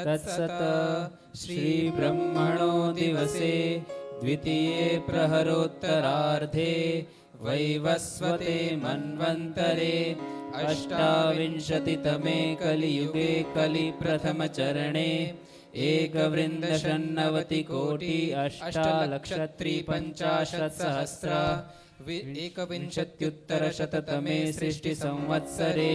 तत्सत श्री ब्रह्मणो दिवसे द्वितीये प्रहरोत्तरार्धे वैवस्वते मन्वन्तरे अष्टाविंशतितमे कलियुगे कलिप्रथमचरणे एकवृन्दषण्णवतिकोटि अष्टालक्षत्रिपञ्चाशत्सहस्र एकविंशत्युत्तरशततमे सृष्टिसंवत्सरे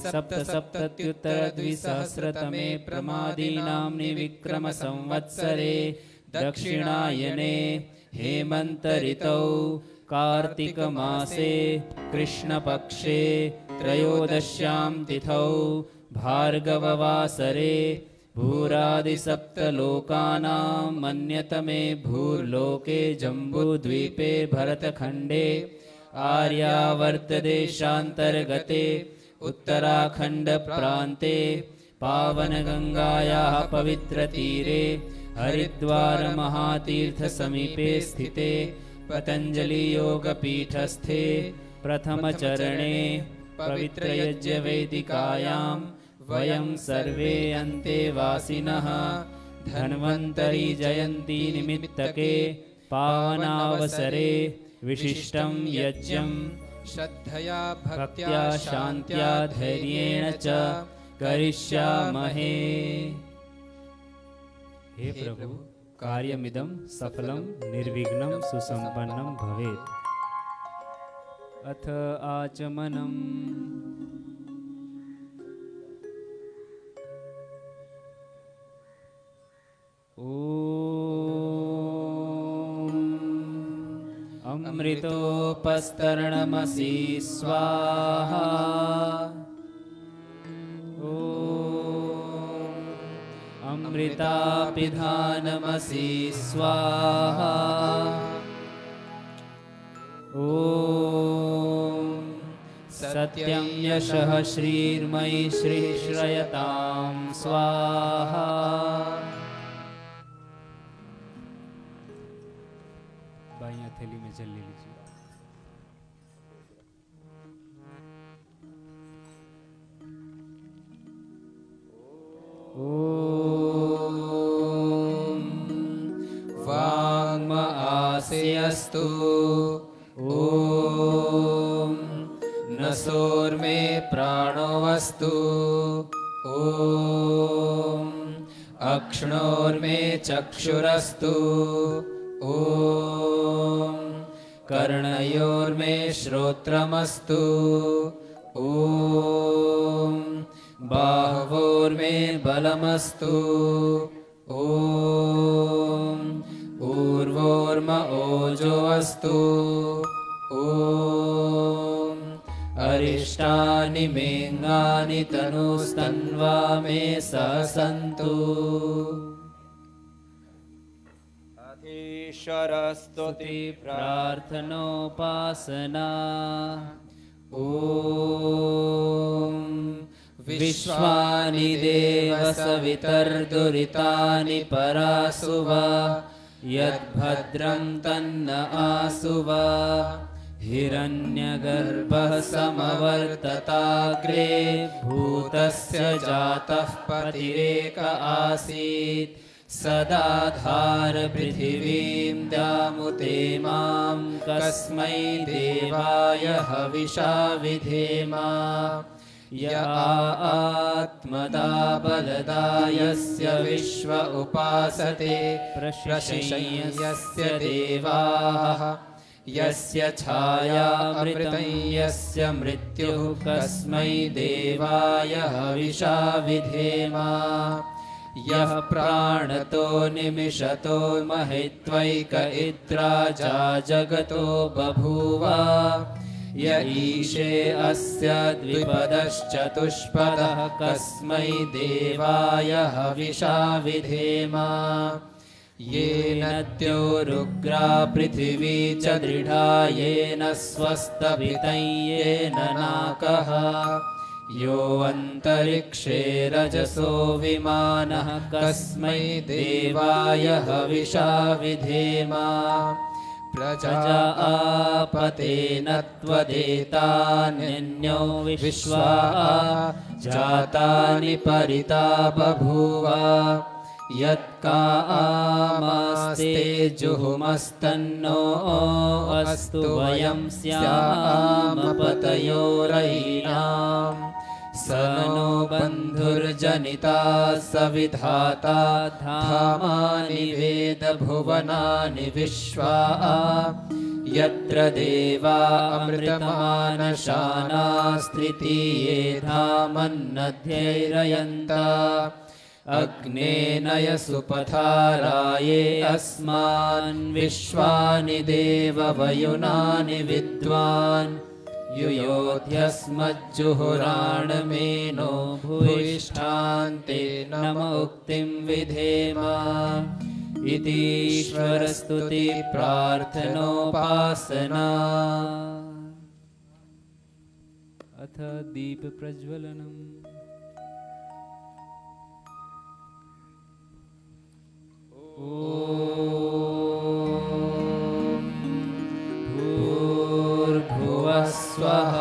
सप्तसप्तत्युत्तरद्विसहस्रतमे प्रमादीनाम्नि विक्रमसंवत्सरे दक्षिणायने हेमन्तऋतौ कार्तिकमासे कृष्णपक्षे त्रयोदश्यां तिथौ भार्गववासरे भूरादिसप्तलोकानां मन्यतमे भूर्लोके जम्बूद्वीपे भरतखण्डे आर्यावर्तदेशान्तर्गते उत्तराखण्डप्रान्ते पावनगङ्गायाः पवित्रतीरे हरिद्वारमहातीर्थसमीपे स्थिते पतञ्जलियोगपीठस्थे प्रथमचरणे पवित्रयज्ञवेदिकायां वयं सर्वे अन्तेवासिनः धन्वन्तरी जयन्ती निमित्तके पावनावसरे विशिष्टं यज्ञं श्रद्धया भक्त्या शान्त्या धैर्येण च करिष्यामहे। हे प्रभु, कार्यमिदं सफलं निर्विघ्नं सुसम्पन्नं भवेत्। अथ आचमनम्। अमृतोपस्तरणमसि स्वाहा। अमृतापिधानमसि स्वाहा। सत्यं यशः श्रीर्मयि श्रीश्रयतां स्वाहा। बाईं हथेली में जल ले लीजिए। ओम वाङ्म आसेऽस्तु। ओम नसोर्मे प्राणोऽस्तु। ओम अक्ष्णोर्मे चक्षुरस्तु। ओम कर्णयोर्मे श्रोत्रमस्तु। ओम बाह्वोर्मे बलमस्तु। ओम ऊर्वोर्म ओजोऽस्तु। ओम अरिष्टानि मेऽङ्गानि तनुस्तन्वा मे सहसन्तु। ईश्वरस्तुति प्रार्थनोपासना। ओम विश्वानि देव सवितर्दुरितानि परासुवा। यद्भद्रं तन्न आसुवा। हिरण्यगर्भः समवर्तताग्रे भूतस्य जातः पतिरेक आसीत्। सदाधार पृथिवीं द्यामुते मां कस्मै देवाय हविषा विधेमा। य आत्मदा बलदायस्य विश्व उपासते प्रशंसयस्य देवाः। यस्य छायामृतं यस्य मृत्युः कस्मै देवाय हविषा विधेमा। यः प्राणतो निमिषतो महित्वैक इद्राजा जगतो बभूव य ईशे अस्य द्विपदश्चतुष्पदः कस्मै देवाय हविषा विधेम येन द्योरुग्रा पृथिवी च दृढा येन स्वस्तभितं येन नाकः यो अन्तरिक्षे रजसो विमानः कस्मै देवाय हविषा विधेम प्रजापतेन त्वदेतान्यन्यो विश्वा जातानि परिता बभूव यत्कामास्ते जुहुमस्तन्नो अस्तु वयं स्याम पतयोरयीनाम् स नो बन्धुर्जनिता सविधाता धामानि वेद भुवनानि विश्वा यत्र देवा अमृतमानशानास्त्रितीये धामन्नध्यैरयन्त अग्नेन यसुपथाराये अस्मान् विश्वानि देववयुनानि विद्वान् युयोध्यस्मज्जुहुराणमेनो भूयिष्ठान्ते नम उक्तिं विधेम इति ईश्वरस्तुति प्रार्थनोपासना। अथ दीप प्रज्वलनम्। भूर्भुवः स्वः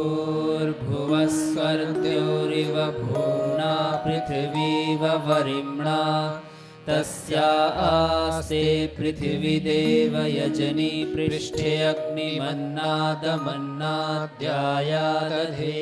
भूर्भुवः स्वर्त्योरिव भूम्ना पृथिवीव वरिम्णा तस्या आस्ते पृथिवी देव यजनी पृष्ठे अग्निमन्नादमन्नाद्याया दधे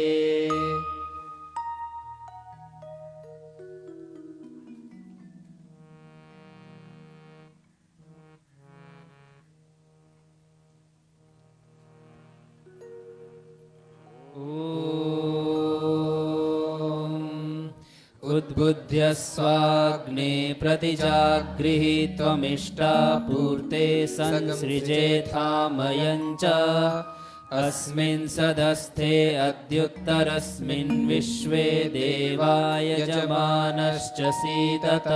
उद्बुद्ध्य स्वाग्ने प्रतिजागृहि त्वमिष्टा पूर्ते संसृजेथामयं च अस्मिन् सदस्थे अद्युत्तरस्मिन् विश्वे देवा यजमानश्च सीदत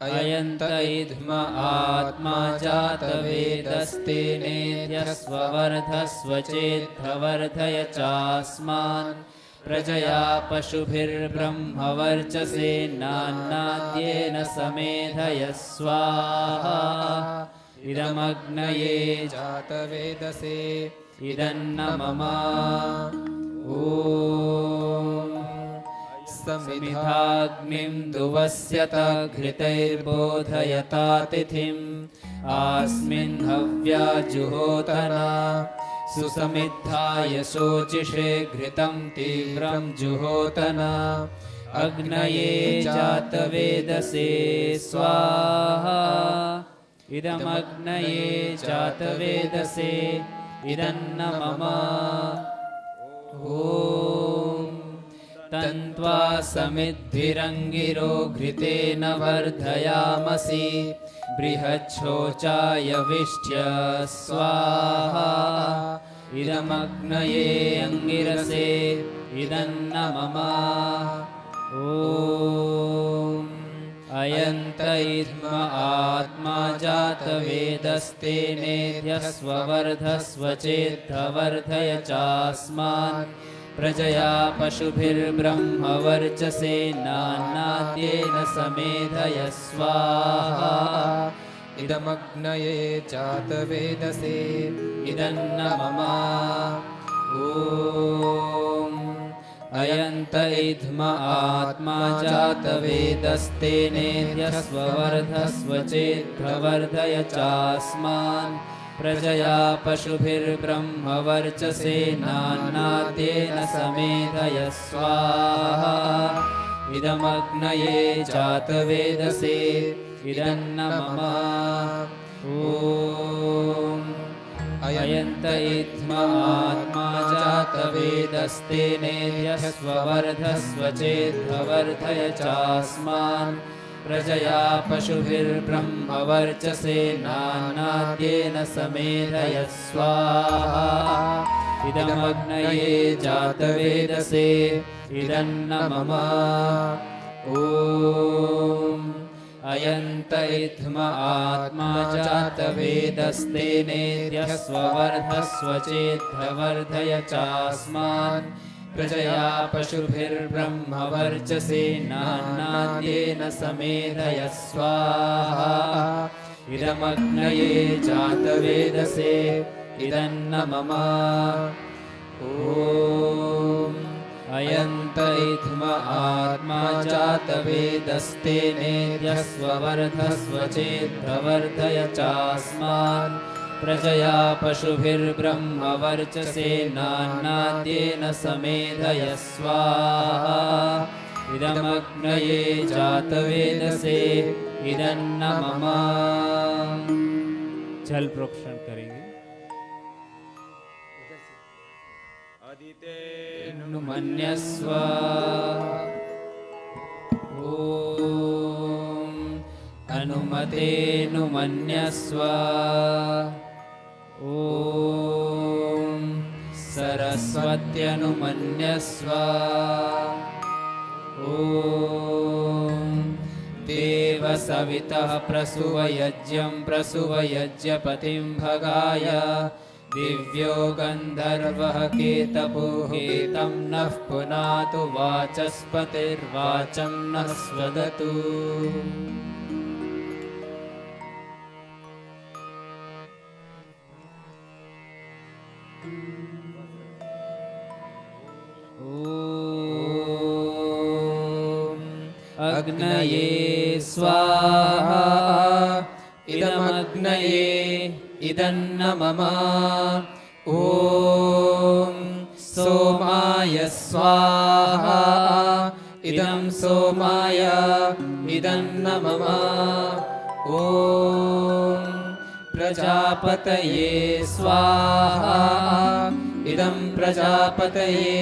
अयन्त इद्म आत्मा जातवेदस्तेनेत्यस्ववर्धस्व चेद्धवर्धय चास्मान् प्रजया पशुभिर्ब्रह्मवर्चसेनान्नाद्येन समेधय स्वाहा इदमग्नये जातवेदसे इदन्न मम समिधाग्निं दुवस्यत घृतैर्बोधयता तिथिम् आस्मिन् हव्या जुहोतना सुसमिद्धाय शोचिषे घृतं तीव्रं जुहोतना अग्नये जातवेदसे स्वाहा इदमग्नये जातवेदसे इदन्न मम तन्त्वा समिद्भिरङ्गिरो घृतेन वर्धयामसि बृहच्छोचाय विष्ट्य स्वाहा इदमग्नये अङ्गिरसे इदन्न मम अयन्त इद्म आत्मा जातवेदस्तेनेध्यस्ववर्धस्व चेद्धवर्धय चास्मान् प्रजया पशुभिर्ब्रह्मवर्चसेनान्नाद्येन समेधय स्वाहा इदमग्नये जातवेदसे इदन्न मम अयन्त इद्म आत्मा जातवेदस्तेनेध्यस्ववर्धस्व चेद्धवर्धय चास्मान् प्रजया पशुभिर्ब्रह्मवर्चसेनान्नाद्येन समेधय स्वाहा इदमग्नये जातवेदसे इदन्न मम ॐ अयन्त इत्थम आत्मा जातवेदस्तेनेत्यस्ववर्धस्व चेद्वर्धय चास्मान् प्रजया पशुभिर्ब्रह्मवर्चसेनान्नाद्येन समेधय स्वाहा इदमग्नये जातवेदसे इदन्न मम ॐ अयन्त इत्थम आत्मा जातवेदस्तेनेत्यस्ववर्धस्व चेद्वर्धय चास्मान् प्रजया पशुभिर्ब्रह्मवर्चसेनान्नाद्येन समेधय स्वाहा इदमग्नये जातवेदसे इदन्न मम ॐ अयन्त इत्थम आत्मा जातवेदस्तेनेत्यस्ववर्धस्व चेद्वर्धय चास्मान् प्रजया पशुभिर्ब्रह्मवर्चसेनान्नाद्येन समेधय स्वाहा इदमग्नये जातवेदसे इदन्न मम। जल प्रोक्षण करेंगे। मन्यस्व ॐ अनुमतेऽनुमन्यस्व ॐ सरस्वत्यनुमन्यस्व ॐ देवसवितः प्रसूवयज्ञं प्रसूवयज्ञपतिं भगाय दिव्यो गन्धर्वः केतपुहेतं नः पुनातु वाचस्पतिर्वाचं नः स्वदतु। अग्नये स्वाहा इदमग्नये इदन्न मम ॐ सोमाय स्वाहा इदं सोमाय इदन्न मम ॐ प्रजापतये स्वाहा इदं प्रजापतये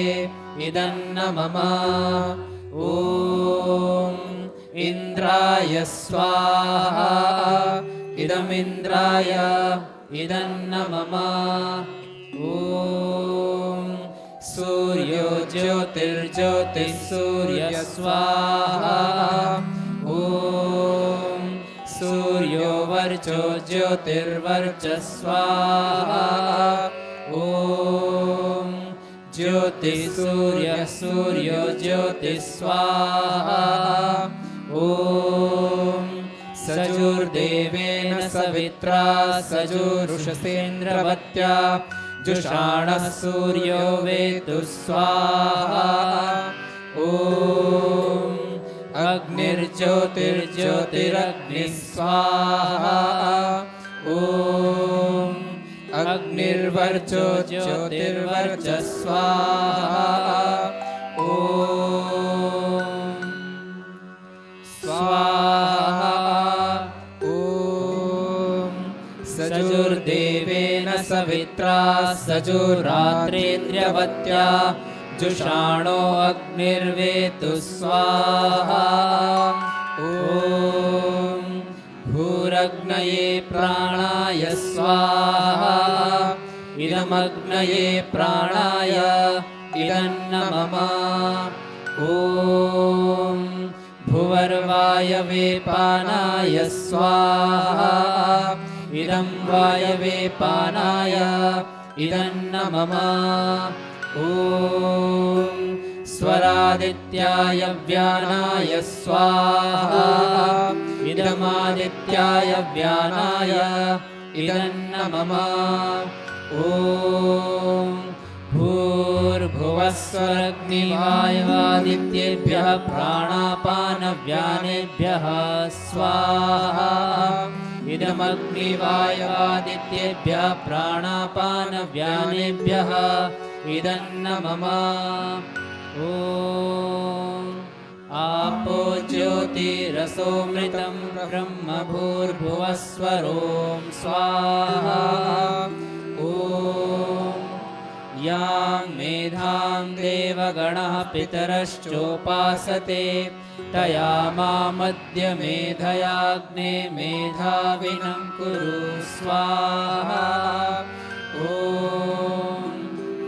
इदन्न मम ॐ इन्द्राय स्वाहा इदमिन्द्राय इदन्न मम ॐ सूर्यो ज्योतिर्ज्योतिः सूर्य स्वाहा ॐ सूर्यो वर्चो ज्योतिर्वर्च स्वाहा ॐ ज्योतिः सूर्यः सूर्यो ज्योतिः स्वाहा ॐ सजुर्देवेन सवित्रा सजुरुषसेन्द्रवत्या जुषाणः सूर्यो वेतु स्वाहा ॐ अग्निर्ज्योतिर्ज्योतिरग्निः स्वाहा ॐ अग्निर्वर्चो ज्योतिर्वर्च स्वाहा ॐ स्वाहा ॐ सजुर्देवेन सवित्रा सजुरात्रेन्द्र्यवत्या जुषाणो अग्निर्वेतु स्वाहा ॐ भूरग्नये प्राणाय स्वाहा इदमग्नये प्राणाय इदन्न मम ॐ भुवर्वायवे पानाय स्वाहा इदं वायवे पानाय इदन्न मम ॐ स्वरादित्याय व्यानाय स्वाहा इदमादित्याय व्यानाय इदन्न मम ॐ भूर्भुवः स्वरग्निवायुवादित्येभ्यः प्राणापानव्यानेभ्यः स्वाहा इदमग्निवायुवादित्येभ्यः प्राणापानव्यानेभ्यः इदन्न मम ॐ आपो ज्योतिरसोऽमृतं ब्रह्म भूर्भुवस्वरों स्वाहा ॐ यां मेधां देवगणः पितरश्चोपासते तयामामद्य मेधयाग्ने मेधाविनं कुरु स्वाहा ॐ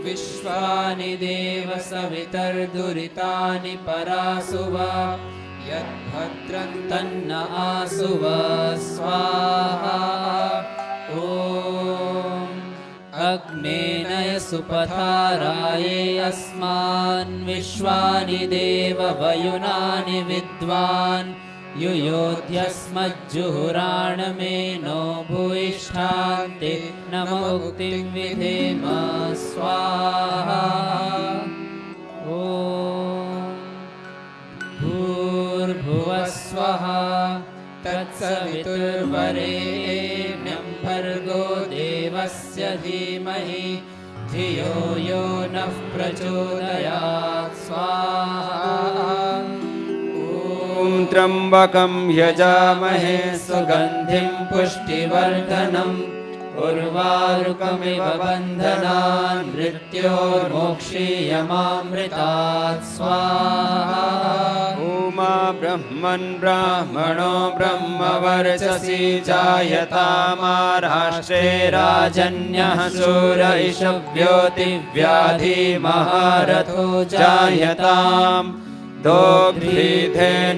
विश्वानि देव सवितर्दुरितानि परासुव यद्भद्रं तन्न आसुव स्वाहा ॐ अग्नेनय सुपथाराये अस्मान् विश्वानि देव वयुनानि विद्वान् युयोध्यस्मज्जुहुराणमेनो भूयिष्ठान्ते नमोक्तिं विधेम स्वाहा ॐ भूर्भुवस्वः तत्सवितुर्वरेण्यं भर्गो देवस्य धीमहि धियो यो नः प्रचोदयात् स्वाहा ॐ त्र्यम्बकं यजामहे सुगन्धिं पुष्टिवर्धनम् उर्वारुकमिव बन्धनान् मृत्योर्मोक्षीयमामृतात् स्वाहा उमा ब्रह्मन् ब्राह्मणो ब्रह्मवर्चसि जायतामाराष्ट्रे राजन्यः शूर इषव्योतिव्याधि महारथो जायताम् दोग्धेनुर्वोढा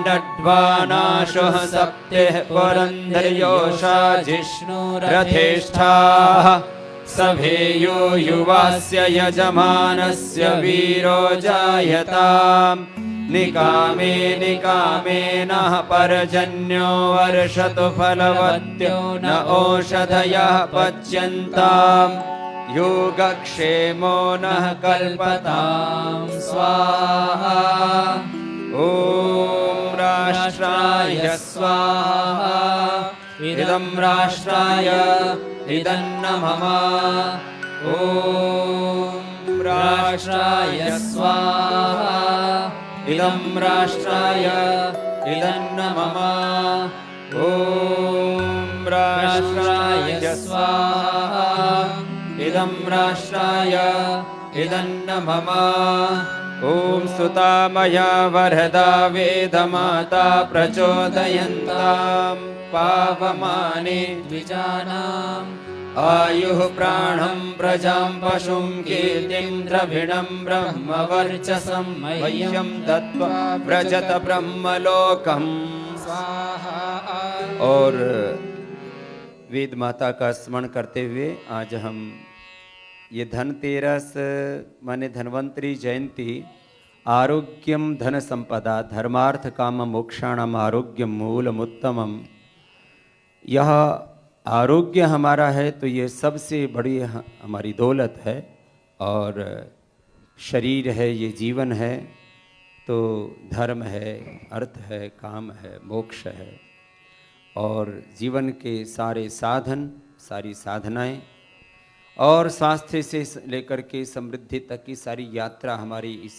नड्वानाशुः सप्तिः पुरन्दर्योषा जिष्णुरथेष्ठाः सभेयो युवास्य यजमानस्य वीरो जायताम् निकामे निकामेनः परजन्यो वर्षतु फलवत्यो न ओषधयः पच्यन्ताम् योगक्षेमो नः कल्पतां स्वाहा ॐ राष्ट्राय स्वाहा इदं राष्ट्राय इदन्न मम ॐ राष्ट्राय स्वाहा इदं राष्ट्राय इदन्न मम ॐ राष्ट्राय स्वाहा इदं राष्ट्राय इदन्न मम ॐ सुतामया वरदा वेदमाता प्रचोदयन्तां पावमाने द्विजानाम् आयुः प्राणं प्रजां पशुं कीर्तिं द्रविणं ब्रह्मवर्चसं मह्यं दत्त्वा व्रजत ब्रह्मलोकम् स्वाहा। और वेद माता का स्मरण करते हुए आज हम ये धनतेरस माने धन्वंतरी जयंती आरोग्यम धन संपदा धर्मार्थ काम मोक्षाणाम आरोग्यम मूलम उत्तमम, यह आरोग्य हमारा है तो ये सबसे बड़ी हमारी दौलत है। और शरीर है, ये जीवन है, तो धर्म है, अर्थ है, काम है, मोक्ष है। और जीवन के सारे साधन, सारी साधनाएं और स्वास्थ्य से लेकर के समृद्धि तक की सारी यात्रा हमारी इस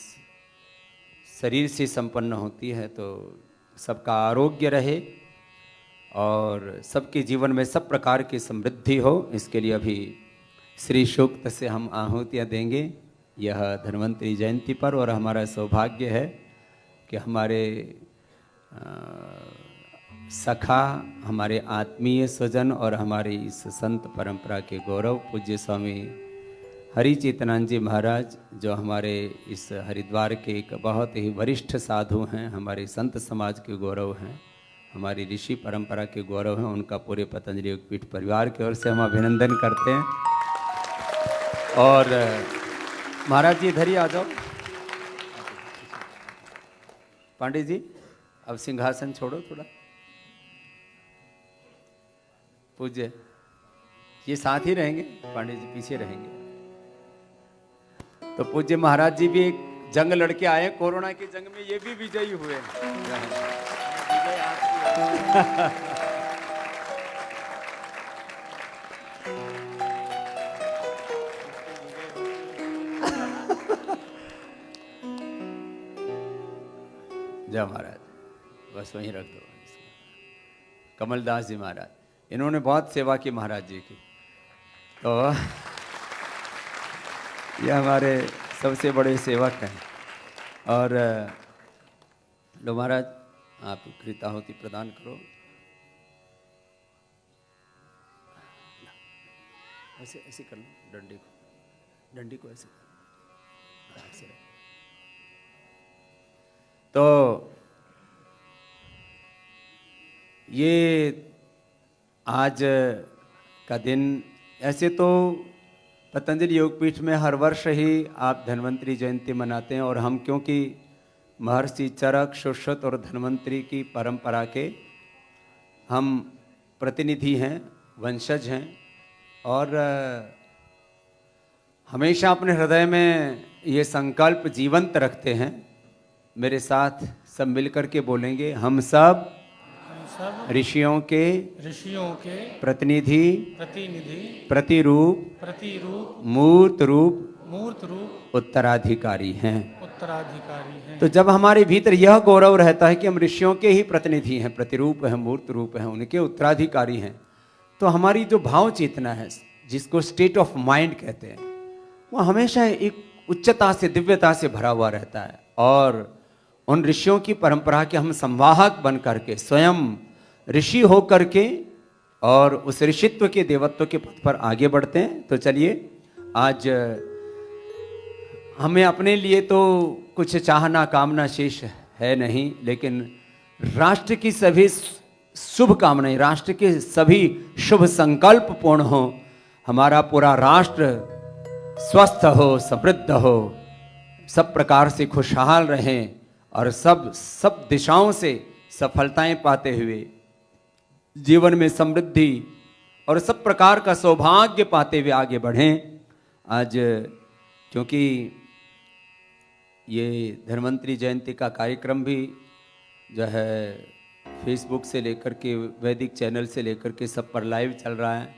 शरीर से संपन्न होती है। तो सबका आरोग्य रहे और सबके जीवन में सब प्रकार की समृद्धि हो, इसके लिए अभी श्री सूक्त से हम आहुतियाँ देंगे यह धन्वंतरी जयंती पर। और हमारा सौभाग्य है कि हमारे सखा, हमारे आत्मीय स्वजन और हमारी इस संत परंपरा के गौरव पूज्य स्वामी हरि चेतनानंद जी महाराज, जो हमारे इस हरिद्वार के एक बहुत ही वरिष्ठ साधु हैं, हमारे संत समाज के गौरव हैं, हमारी ऋषि परंपरा के गौरव हैं, उनका पूरे पतंजलि योगपीठ परिवार की ओर से हम अभिनंदन करते हैं। और महाराज जी इधर ही आ जाओ। पांडे जी अब सिंहासन छोड़ो थोड़ा। पूज्य ये साथ ही रहेंगे, पांडे जी पीछे रहेंगे। तो पूज्य महाराज जी भी एक जंग लड़के आए, कोरोना की जंग में ये भी विजयी हुए। जय महाराज, बस वहीं रख दो। कमलदास जी महाराज, इन्होंने बहुत सेवा की महाराज जी की, तो ये हमारे सबसे बड़े सेवक हैं। और लो महाराज, आप कृताहुति प्रदान करो। ऐसे ऐसे कर लो, डंडी को ऐसे रखो। तो ये आज का दिन, ऐसे तो पतंजलि योगपीठ में हर वर्ष ही आप धन्वंतरी जयंती मनाते हैं, और हम क्योंकि महर्षि चरक, शुश्रुत और धन्वंतरी की परंपरा के हम प्रतिनिधि हैं, वंशज हैं, और हमेशा अपने हृदय में ये संकल्प जीवंत रखते हैं। मेरे साथ सब मिलकर के बोलेंगे, हम सब ऋषियों के प्रतिनिधि प्रतिरूप मूर्त रूप उत्तराधिकारी हैं। तो जब हमारे भीतर यह गौरव रहता है कि हम ऋषियों के ही प्रतिनिधि हैं, प्रतिरूप हैं, मूर्त रूप हैं, उनके उत्तराधिकारी हैं, तो हमारी जो भाव चेतना है, जिसको स्टेट ऑफ माइंड कहते हैं, वो हमेशा एक उच्चता से, दिव्यता से भरा हुआ रहता है। और उन ऋषियों की परंपरा के हम संवाहक बन करके, स्वयं ऋषि हो करके और उस ऋषित्व के, देवत्व के पथ पर आगे बढ़ते हैं। तो चलिए, आज हमें अपने लिए तो कुछ चाहना कामना शेष है नहीं, लेकिन राष्ट्र की सभी शुभ कामनाएं, राष्ट्र के सभी शुभ संकल्प पूर्ण हो, हमारा पूरा राष्ट्र स्वस्थ हो, समृद्ध हो, सब प्रकार से खुशहाल रहें, और सब दिशाओं से सफलताएं पाते हुए जीवन में समृद्धि और सब प्रकार का सौभाग्य पाते हुए आगे बढ़ें। आज क्योंकि ये धन्वंतरी जयंती का कार्यक्रम भी जो है फेसबुक से लेकर के, वैदिक चैनल से लेकर के सब पर लाइव चल रहा है,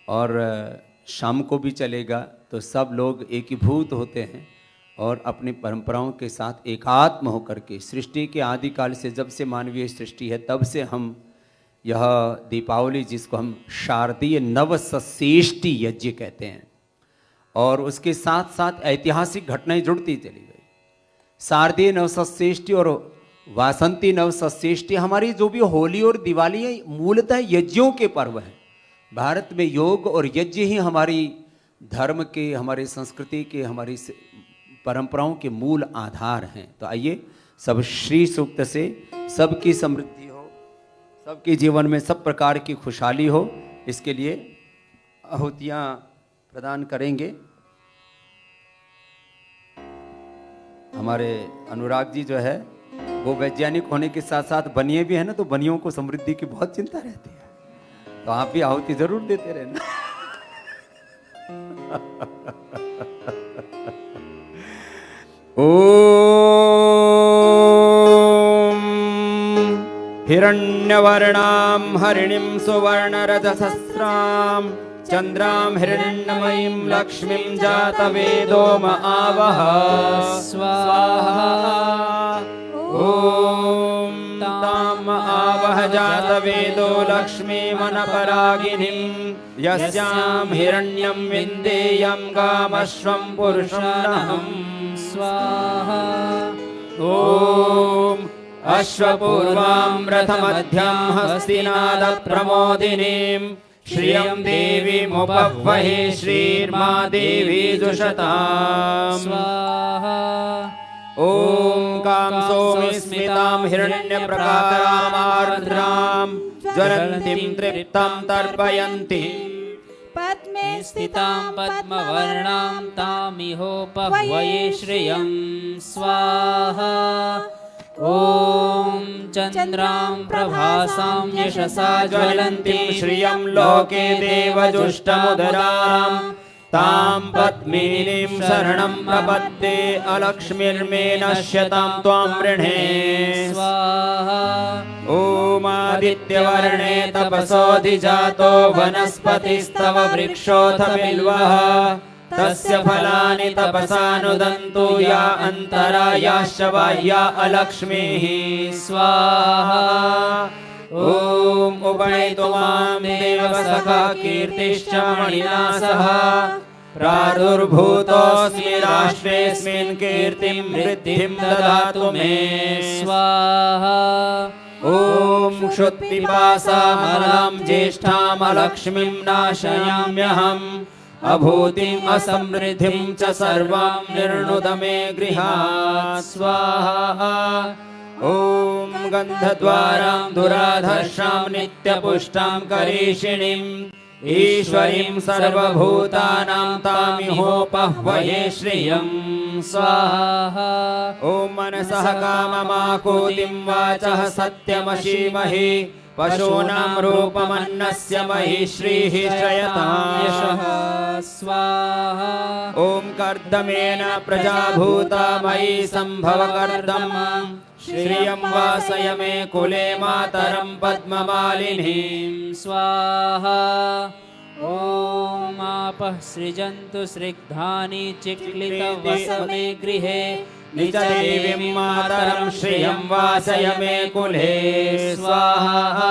और शाम को भी चलेगा। तो सब लोग एकीभूत होते हैं और अपनी परंपराओं के साथ एकात्म होकर के, सृष्टि के आदिकाल से, जब से मानवीय सृष्टि है तब से हम यह दीपावली, जिसको हम शारदीय नवसस्येष्टि यज्ञ कहते हैं, और उसके साथ साथ ऐतिहासिक घटनाएं जुड़ती चली गई। शारदीय नवसस्येष्टि और वासंती नवसस्येष्टि, हमारी जो भी होली और दिवाली है, मूलतः यज्ञों के पर्व हैं। भारत में योग और यज्ञ ही हमारी धर्म के, हमारी संस्कृति के, हमारी परंपराओं के मूल आधार हैं। तो आइए सब श्री सूक्त से सबकी समृद्धि हो, सबके जीवन में सब प्रकार की खुशहाली हो, इसके लिए आहुतियाँ प्रदान करेंगे। हमारे अनुराग जी जो है वो वैज्ञानिक होने के साथ साथ बनिए भी है ना, तो बनियों को समृद्धि की बहुत चिंता रहती है, तो आप भी आहुति जरूर देते रहना। ओम हिरण्यवर्णां हरिणीं सुवर्णरजसहस्रां चंद्रां हिरण्मयीं लक्ष्मीं जातवेदो महावः स्वाहा। ओम ताम आवह जातवेदो लक्ष्मीमनपरागिनीं यस्यां हिरण्यं विन्देयं गामश्वं पुरुषन्नहं स्वाहा। ओम अश्वपूर्वां रथमध्यं हस्तिनादप्रमोदिनीं श्रियं देवीमुपह्वहे श्रीर्मा देवी जुषतां स्वाहा। ओम कां सौमिस्मितां हिरण्यप्रकारामार्द्रां ज्वलन्तीं तृप्तां तर्पयन्ति पद्मे स्थितां पद्मवर्णां तामिहोपह्वये श्रियं स्वाहा। ॐ चन्द्रां प्रभासां यशसा ज्वलन्तीं श्रियं लोके देवजुष्टमुदरां तां पद्मिनीं शरणं प्रपद्ये अलक्ष्मीर्मे नश्यतां त्वां वृणे स्वाहा। ओमादित्यवर्णे तपसोऽधिजातो वनस्पतिस्तव वृक्षोऽथ बिल्वः तस्य फलानि तपसानुदन्तु या अन्तरा याश्च बाह्या अलक्ष्मीः स्वाहा ॐ उपनयतु मां देवसखा कीर्तिश्च मणिना सह प्रादुर्भूतोऽस्मि राष्ट्रेऽस्मिन् कीर्तिं वृद्धिं ददातु मे स्वाहा ॐ क्षुत्पिपासामलां ज्येष्ठामलक्ष्मीं नाशयाम्यहम् अभूतिम् असमृद्धिं च सर्वां निर्णुद मे गृहात् स्वाहा ॐ गन्धद्वारां दुराधर्षां नित्यपुष्टां करीषिणीम् ईश्वरीं सर्वभूतानां तामिहोपह्वये श्रियं स्वाहा ॐ मनसः काममाकूतिं वाचः सत्यमशीमहि पशूनां रूपमन्नस्य महि श्रीः श्रयतां यशः स्वाहा ॐ कर्दमेन प्रजाभूता मयि सम्भव कर्दम श्रियं वासय मे कुले मातरं पद्ममालिनीं स्वाहा ॐ आपः सृजन्तु स्निग्धानि चिक्लितवसमे गृहे निजदेवीं मातरं श्रियं वासय मे कुले स्वाहा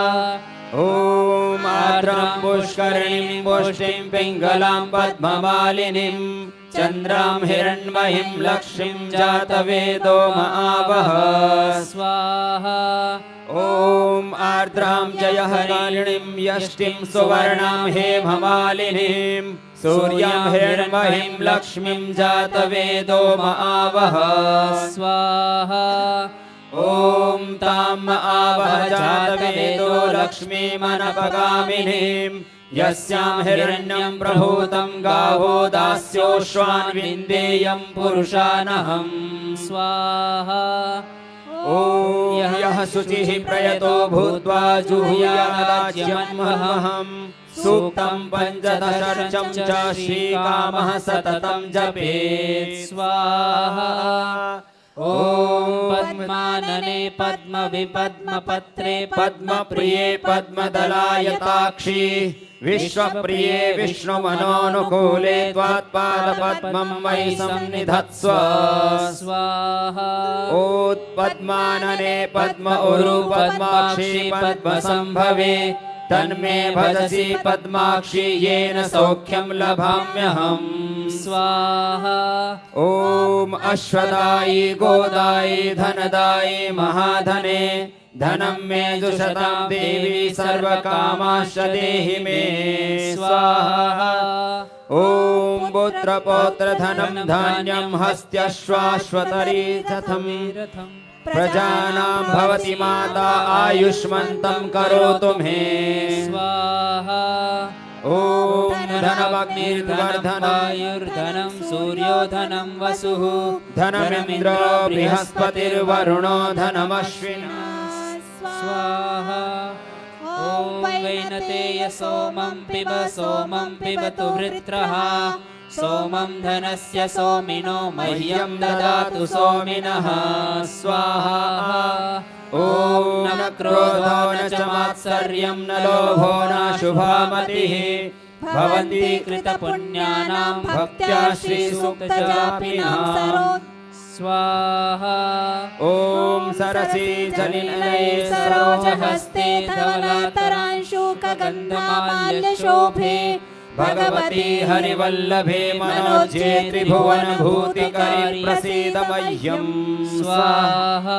ॐ आर्द्रां पुष्करिणीं पुष्टिं पिङ्गलां पद्ममालिनीं चन्द्रां हिरण्मयीं लक्ष्मीं जातवेदो महावः स्वाहा ॐ आर्द्रां जयहरिणीं यष्टिं सुवर्णां हेममालिनीं सूर्यां हिरण्मयीं लक्ष्मीं जातवेदो महावः स्वाहा ॐ ताम् आवह जातवेदो लक्ष्मीमनपगामिनीं यस्यां हिरण्यं प्रभूतं गावो दास्योश्वान् विन्देयं पुरुषानहं स्वाहा ॐ यः शुचिः प्रयतो भूत्वा जुहुयादाच्यमन्महं सूक्तं पञ्चदशर्चं च श्रीकामः सततं जपेत् स्वाहा ॐ पद्मानने पद्मविपद्मपत्रे पद्मप्रिये पद्मदलायताक्षी विश्वप्रिये विष्णुमनोनुकूले त्वात्पादपद्मं मयि सन्निधत्स्व स्वाहा ओत्पद्मानने पद्म उरु पद्माक्षी पद्मसम्भवे तन्मे भजसि पद्माक्षी येन सौख्यं लभाम्यहम् स्वाहा ॐ अश्वदायी गोदायी धनदायी महाधने धनं मे जुषतां देवी सर्वकामाश्च देहि मे स्वाहा ॐ पुत्रपौत्रधनं धान्यं हस्त्यश्वाश्वतरीरथम् प्रजानां भवति माता आयुष्मन्तं करोतु मे स्वाहा ॐ धनमग्निर्वर्धनायुर्धनं सूर्यो धनं वसुः धनमिन्द्रो बृहस्पतिर्वरुणो धनमश्विना स्वाहा ॐ वैनतेय सोमं पिबतु वृत्रः सोमं धनस्य सोमिनो मह्यं ददातु सोमिनः स्वाहा ॐ न क्रोधो न च मात्सर्यं न लोभो न शुभामतिः भवन्ति कृतपुण्यानां भक्त्या श्रीसूक्तजापिनः स्वाहा ॐ सरसी जनिनये सरोजहस्ते धवलातरांशुकगन्धमाल्यशोभे भगवती हरिवल्लभे मनोज्ये त्रिभुवनभूतिकरि प्रसीद मह्यं स्वाहा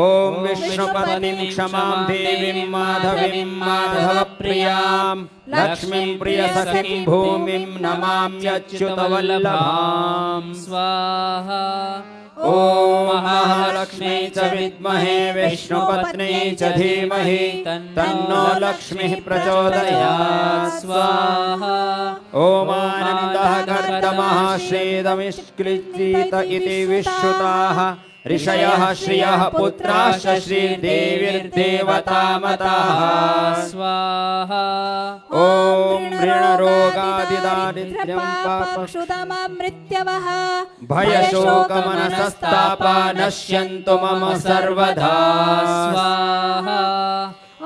ॐ विष्णुपत्नीं क्षमां देवीं माधवीं माधवप्रियां लक्ष्मीं प्रियसखीं भूमिं नमाम्यच्युतवल्लभां स्वाहा ॐ महालक्ष्मी च विद्महे विष्णुपत्नी च धीमहि तन्नो लक्ष्मीः प्रचोदयात् स्वाहा ॐ आनन्दः कर्दमः श्रीदमिष्क्लिचित इति विश्रुताः ऋषयः श्रियः पुत्राश्च श्रीदेवीर्देवतामताः स्वाहा ॐ ऋणरोगादिदारिद्र्यं पापक्षुतममृत्यवः भयशोकमनसस्तापा नश्यन्तु मम सर्वदा स्वाहा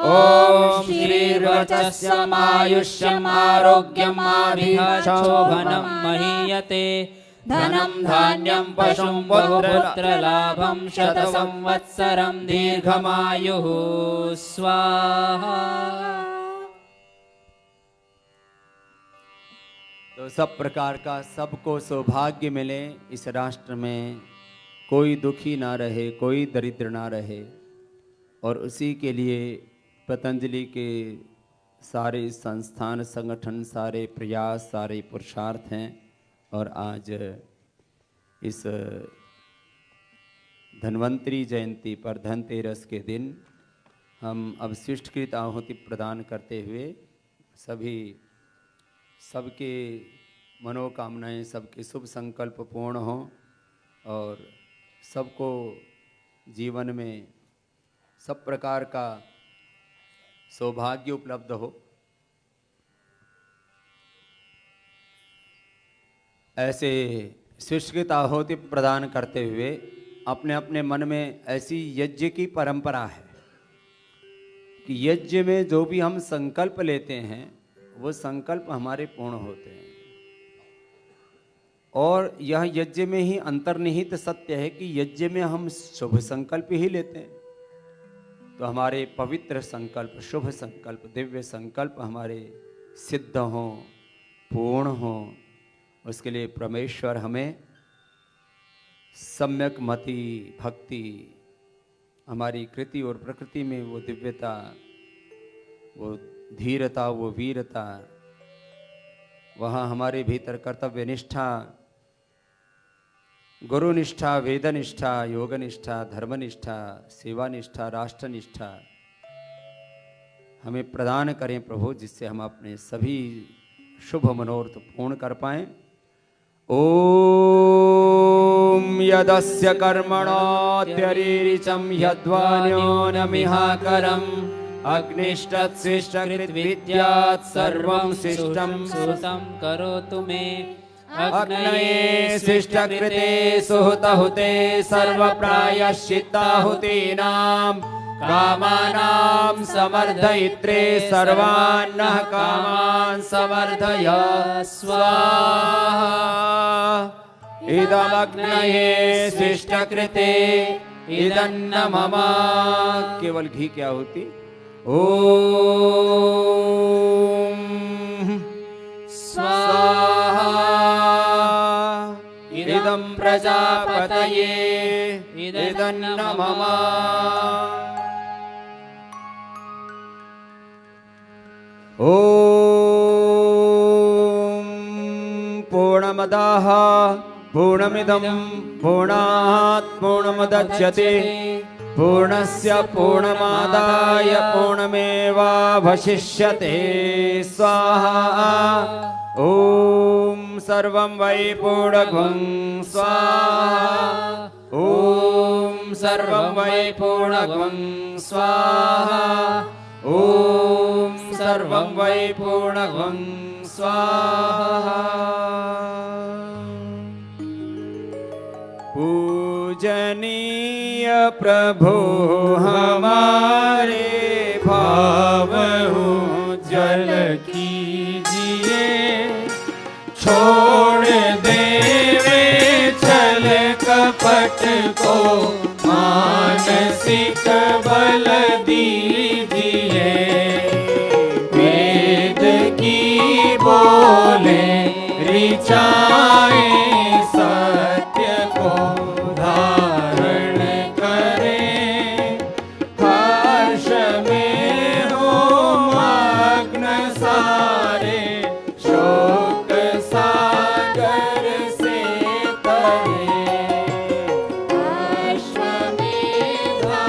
ॐ श्रीर्वचस्यमायुष्यमारोग्यमाभिक्षोभनं महीयते धनं धान्यं पशुं पुत्रलाभं पुत्रलाभं शतसंवत्सरं दीर्घमायुः स्वाहा। तो सब प्रकार का सबको सौभाग्य मिले, इस राष्ट्र में कोई दुखी ना रहे, कोई दरिद्र ना रहे, और उसी के लिए पतंजलि के सारे संस्थान संगठन, सारे प्रयास, सारे पुरुषार्थ हैं। और आज इस धन्वंतरी जयंती पर धनतेरस के दिन हम अवशिष्टकृत आहुति प्रदान करते हुए सबके मनोकामनाएं, सबके शुभ संकल्प पूर्ण हों और सबको जीवन में सब प्रकार का सौभाग्य उपलब्ध हो, ऐसे स्वीकृत आहुति प्रदान करते हुए अपने अपने मन में ऐसी यज्ञ की परंपरा है कि यज्ञ में जो भी हम संकल्प लेते हैं वो संकल्प हमारे पूर्ण होते हैं। और यह यज्ञ में ही अंतर्निहित सत्य है कि यज्ञ में हम शुभ संकल्प ही लेते हैं, तो हमारे पवित्र संकल्प, शुभ संकल्प, दिव्य संकल्प हमारे सिद्ध हों, पूर्ण हों, उसके लिए परमेश्वर हमें सम्यक मति, भक्ति, हमारी कृति और प्रकृति में वो दिव्यता, वो धीरता, वो वीरता, वहाँ हमारे भीतर कर्तव्य निष्ठा, गुरु निष्ठा, वेद निष्ठा, योग निष्ठा, धर्म निष्ठा, सेवा निष्ठा, राष्ट्र निष्ठा हमें प्रदान करें प्रभु, जिससे हम अपने सभी शुभ मनोरथ पूर्ण कर पाएं। ओम यदस्य कर्मणोऽत्यरीरिचं यद्वान्योनमिहाकरम् अग्निष्टत्स्विष्टकृद्विद्यात् सर्वं शिष्टं सुतं करोतु मे। अग्नये शिष्टकृते सुहुतहुते सर्वप्रायश्चित्ताहुतीनां कामानां समर्धयित्रे सर्वान्नः कामान् समर्धय स्वाहा। इदमग्नये शिष्टकृते इदन्न मम। केवल घी क्या होती? ओम स्वाहा। इदं प्रजापतये इदन्न मम। ओम पूर्णमदः पूर्णमिदं पूर्णात् पूर्णमुदच्यते पूर्णस्य पूर्णमादाय पूर्णमेवावशिष्यते स्वाहा। ओम सर्वं वै पूर्णं स्वाहा। ओम सर्वं वै पूर्णं स्वाहा। ओम सर्वं वै पूर्णं स्वाहा। पूजनीय प्रभु हमारे भाव उज्जवल कीजिए, छोड़ देवे छल कपट को मानसिक बल दीजिए। वेद की बोले ऋचाएं सत्य को धारण करें, हर्ष में हो मग्न सारे शोक सागर से तरे। अश्वमेधा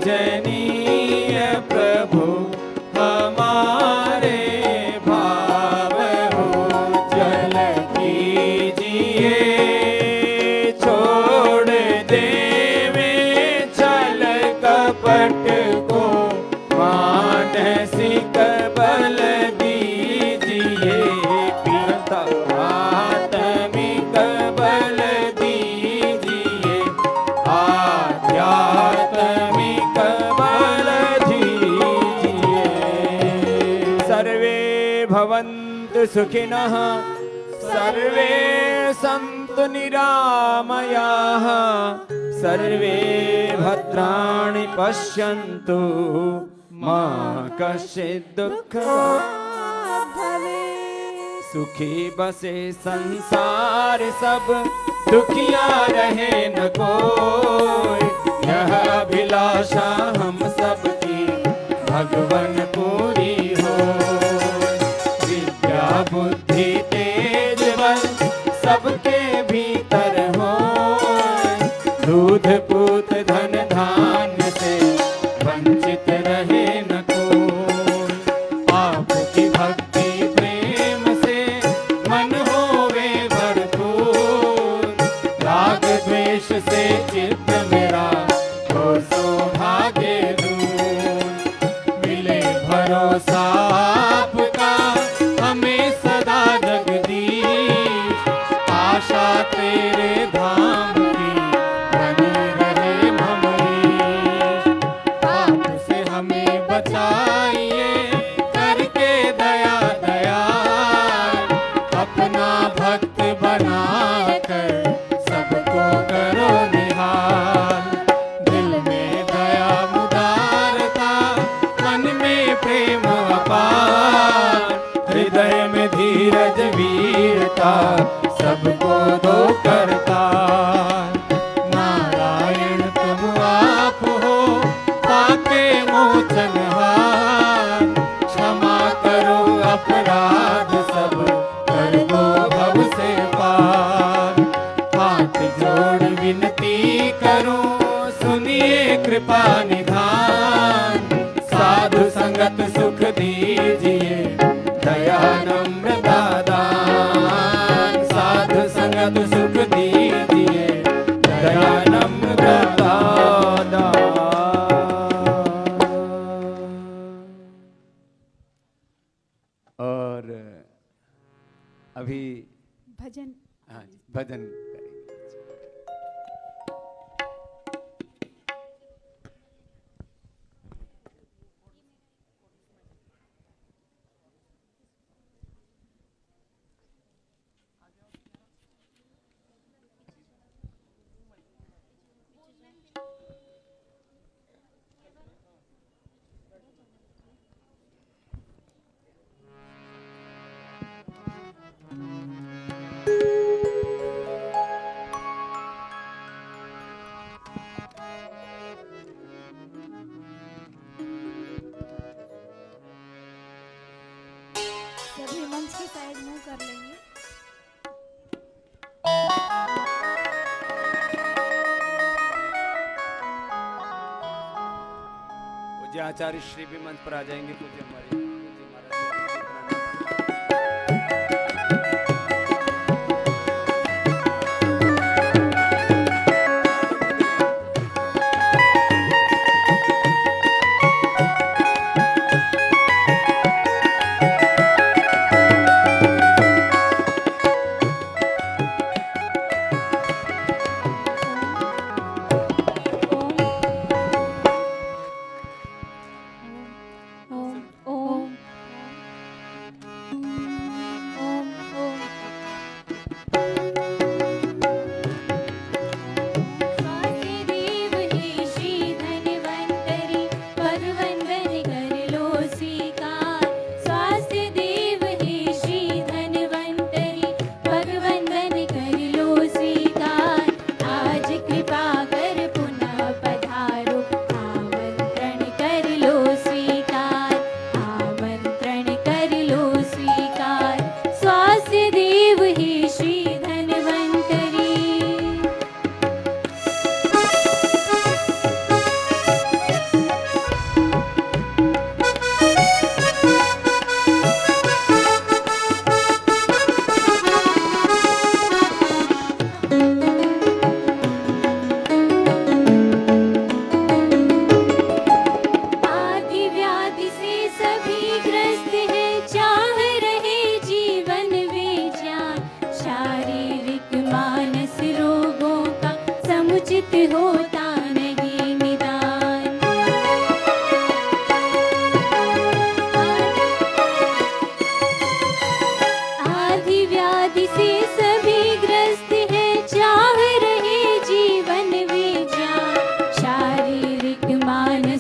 पूजनीय प्रभु हमारे भाव उज्जवल कीजिए। छोड़ देवे छल कपट को मानसिक बल दीजिए। पिता आत्मिक बल दीजिए। आध्यात्मिक बल दीजिए। सर्वे भवन्तु सुखिनः सर्वे सन्तु निरामयाः सर्वे भद्राणि पश्यन्तु मा कश्चित् दुःखभाग् भवेत्। सुखी बसे संसार सब दुखिया रहे न कोई। यह अभिलाषा हम सबकी भगवन पूरी हो। विद्या बुद्धि तेज बल सबके भीतर हो। दूध पूत धन धान्य से वंचित रहे न कोई। आपकी भक्ति प्रेम से मन होवे भरपूर। राग द्वेष से चित्त मेरा हो सौभाग्य दूर। मिले भरोसा आपका हमें सदा जगदीश। आशा तेरे धाम की बनी रहे ममरीश। पाप से हमें बचाइए करके दया दयाल। अपना भक्त बनाकर सबको करो निहाल। दिल में दया उदारता मन में प्रेम अपार। हृदय में धीरज वीरता सबको दो करता। नारायण तुम आप हो पाके मोचनहार। क्षमा करो अपराध सब कर दो भव से पार। हाथ जोड़ विनती करूं सुनिए कृपा निधान। साधु संगत सुख दीजिए दया नम्रता दान। साधु संगत सुख दीजिए दया नम्रता दान। और अभी भजन हाँ जी, भजन करेंगे। सभी मंच की साइड मुंह कर लेंगे। पूज्य आचार्य श्री भी मंच पर आ जाएंगे। पूज्य हमारे पूज्य महाराज ओम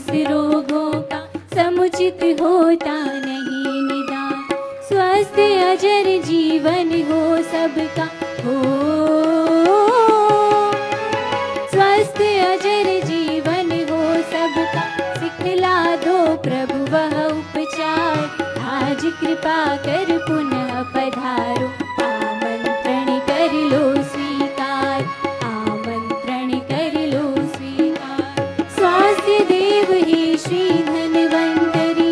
उस रोगों का समुचित होता नहीं निदान। स्वस्थ अजर जीवन हो सबका हो, स्वस्थ अजर जीवन हो सबका, सिखला दो प्रभु वह उपचार। आज कृपा कर पुनः पधारो, आमंत्रण कर लो स्वीकार, आमंत्रण कर लो स्वीकार। स्वास्थ्य देव हे श्री धन्वंतरी,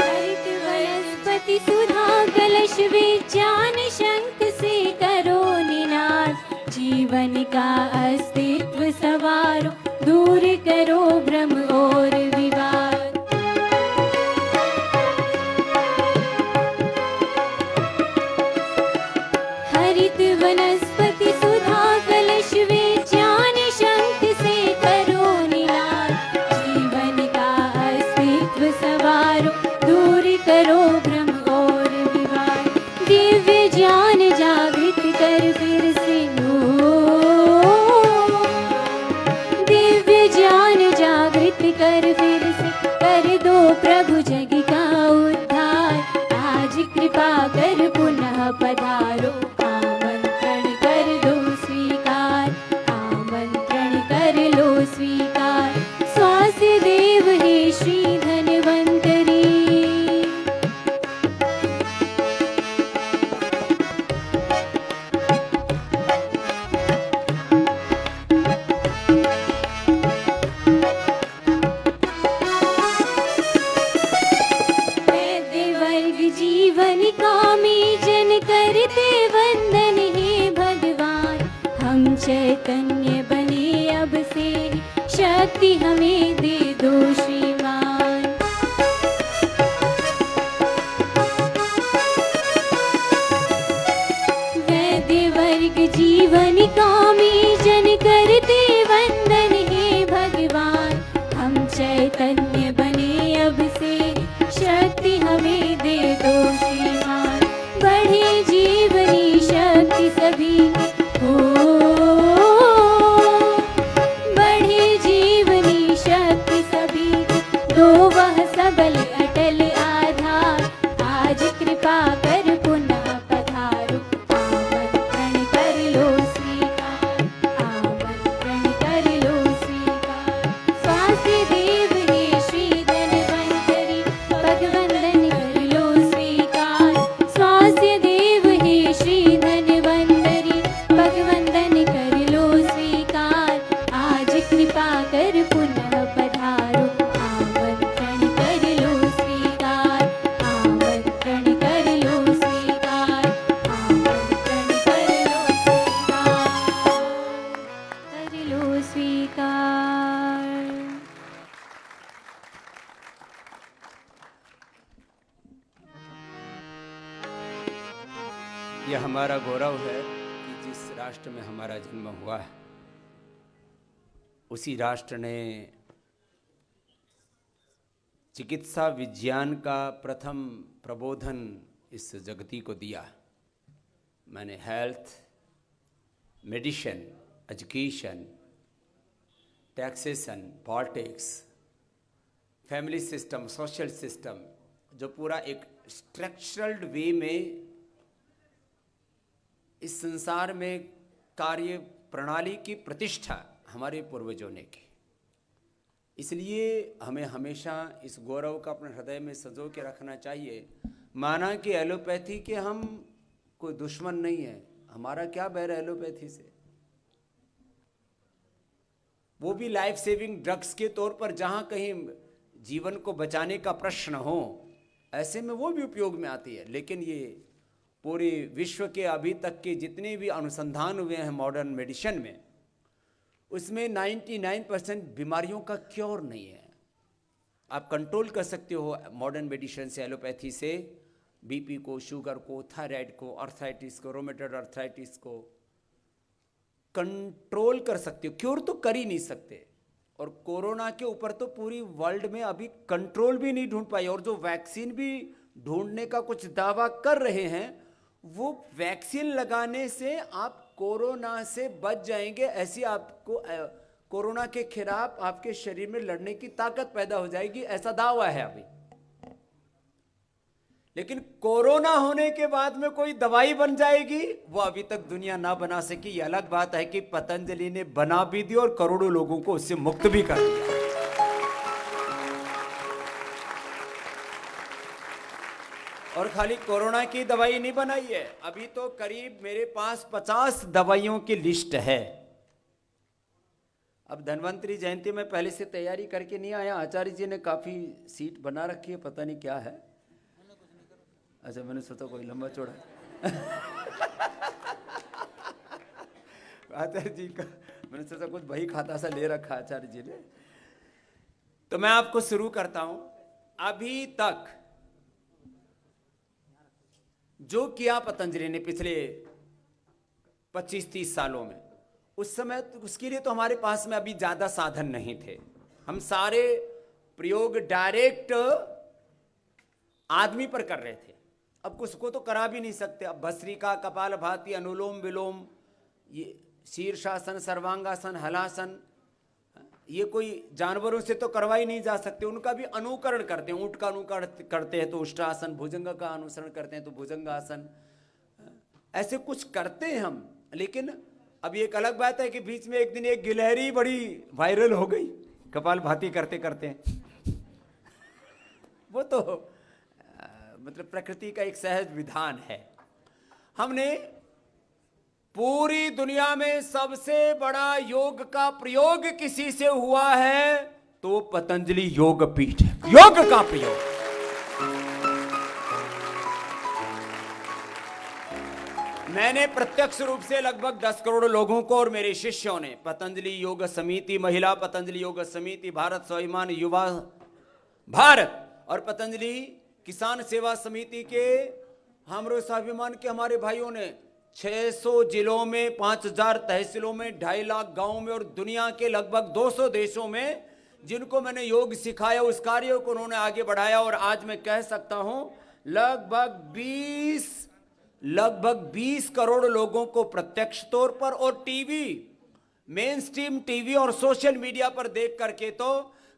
हरित वनस्पति सुधा कलश विज्ञान शंख से करो निनाद। जीवन का अस्तित्व सवारो, दूर करो भ्रम और विवाद। हरित वनस्पति सुधा कलश विज्ञान शंख से करो निनाद। जीवन का अस्तित्व सवारो, दूर करो भ्रम और विवाद। दिव्य ज्ञान जागृत कर फिर से हो, दिव्य ज्ञान जागृत कर फिर से, कर दो प्रभु जग का उद्धार। आज कृपा कर पुनः पधारो, आमंत्रण कर दो स्वीकार, आमंत्रण कर लो स्वीकार। स्वास्थ्य देव हे श्री धन्वंतरी, वैद्य वर्ग जीवन कामी जन करते वंदन हे भगवान। हम चैतन्य बने अब से, शक्ति हमें दे दो श्रीमान। वैद्य वर्ग जीवन कामी जन करते वंदन हे भगवान। हम चैतन्य बने अब से, शक्ति हमें दे दो श्रीमान। बढ़े जीवनी शक्ति सभी की हो, बढ़े जीवनी शक्ति सभी की, दो वह सबल अटल आधार। आज कृपा कर पुनः पधारो, आमंत्रण कर लो स्वीकार, आमंत्रण कर लो स्वीकार। स्वास्थ्य देव हे श्री धन्वंतरी, भगवंदन कर लो स्वीकार। स्वास्थ्य देव हे श्री धन्वंतरी, भगवंदन कर लो स्वीकार। आज कृपा कर पुनः पधारो, आमंत्रण कर लो स्वीकार, आमंत्रण कर लो स्वीकार, आमंत्रण कर लो स्वीकार, कर लो स्वीकार। यह हमारा गौरव है कि जिस राष्ट्र में हमारा जन्म हुआ है, उसी राष्ट्र ने चिकित्सा विज्ञान का प्रथम प्रबोधन इस जगती को दिया। मैंने health, medicine, education, taxation, politics, family system, social system, जो पूरा एक स्ट्रक्चर्ड वे में इस संसार में कार्य प्रणाली की प्रतिष्ठा हमारे पूर्वजों ने की। इसलिए हमें हमेशा इस गौरव का अपने हृदय में सजो के रखना चाहिए। माना कि एलोपैथी के हम कोई दुश्मन नहीं है, हमारा क्या बैर है एलोपैथी से। वो भी लाइफ सेविंग ड्रग्स के तौर पर जहाँ कहीं जीवन को बचाने का प्रश्न हो, ऐसे में वो भी उपयोग में आती है। लेकिन ये पूरे विश्व के अभी तक के जितने भी अनुसंधान हुए हैं मॉडर्न मेडिसिन में, उसमें 99% बीमारियों का क्योर नहीं है। आप कंट्रोल कर सकते हो मॉडर्न मेडिसिन से, एलोपैथी से, बीपी को, शुगर को, थायराइड को, आर्थराइटिस को, रोमेटॉइड आर्थराइटिस को कंट्रोल कर सकते हो। क्योर तो कर ही नहीं सकते। और कोरोना के ऊपर तो पूरी वर्ल्ड में अभी कंट्रोल भी नहीं ढूंढ पाई, और जो वैक्सीन भी ढूंढने का कुछ दावा कर रहे हैं, वो वैक्सीन लगाने से आप कोरोना से बच जाएंगे, ऐसी आपको कोरोना के खिलाफ आपके शरीर में लड़ने की ताकत पैदा हो जाएगी, ऐसा दावा है अभी। लेकिन कोरोना होने के बाद में कोई दवाई बन जाएगी, वो अभी तक दुनिया ना बना सकी। ये अलग बात है कि पतंजलि ने बना भी दी और करोड़ों लोगों को उससे मुक्त भी कर दिया। और खाली कोरोना की दवाई नहीं बनाई है, अभी तो करीब मेरे पास 50 दवाइयों की लिस्ट है। अब धन्वंतरी जयंती में पहले से तैयारी करके नहीं आया, आचार्य जी ने काफी सीट बना रखी है, पता नहीं क्या है। अच्छा, मैंने सोचा कोई लंबा चौड़ा आचार्य जी का, मैंने सोचा कुछ बही खाता सा ले रखा आचार्य जी ने। तो मैं आपको शुरू करता हूं। अभी तक जो किया पतंजलि ने पिछले 25-30 सालों में, उस समय उसके लिए तो हमारे पास में अभी ज्यादा साधन नहीं थे। हम सारे प्रयोग डायरेक्ट आदमी पर कर रहे थे। अब उसको तो करा भी नहीं सकते। अब भस्त्रिका, कपालभाति, अनुलोम विलोम, ये शीर्षासन, सर्वांगासन, हलासन, ये कोई जानवरों से तो करवा ही नहीं जा सकते। उनका भी अनुकरण करते हैं। ऊंट का अनुकरण करते हैं तो उष्ट्रासन, भुजंग का अनुसरण करते हैं तो भुजंगासन, ऐसे कुछ करते हैं हम। लेकिन अब एक अलग बात है कि बीच में एक दिन एक गिलहरी बड़ी वायरल हो गई कपालभाति करते करते। वो तो मतलब प्रकृति का एक सहज विधान है। हमने पूरी दुनिया में सबसे बड़ा योग का प्रयोग किसी से हुआ है तो पतंजलि योग पीठ है। योग का प्रयोग मैंने प्रत्यक्ष रूप से लगभग 10 करोड़ लोगों को और मेरे शिष्यों ने पतंजलि योग समिति, महिला पतंजलि योग समिति, भारत स्वाभिमान युवा भारत और पतंजलि किसान सेवा समिति के हमरो स्वाभिमान के हमारे भाइयों ने 600 जिलों में, 5000 तहसीलों में, 2.5 लाख गांवों में और दुनिया के लगभग 200 देशों में जिनको मैंने योग सिखाया, उस कार्य को उन्होंने आगे बढ़ाया। और आज मैं कह सकता हूं लगभग 20 करोड़ लोगों को प्रत्यक्ष तौर पर और टीवी, मेन स्ट्रीम टीवी और सोशल मीडिया पर देख करके तो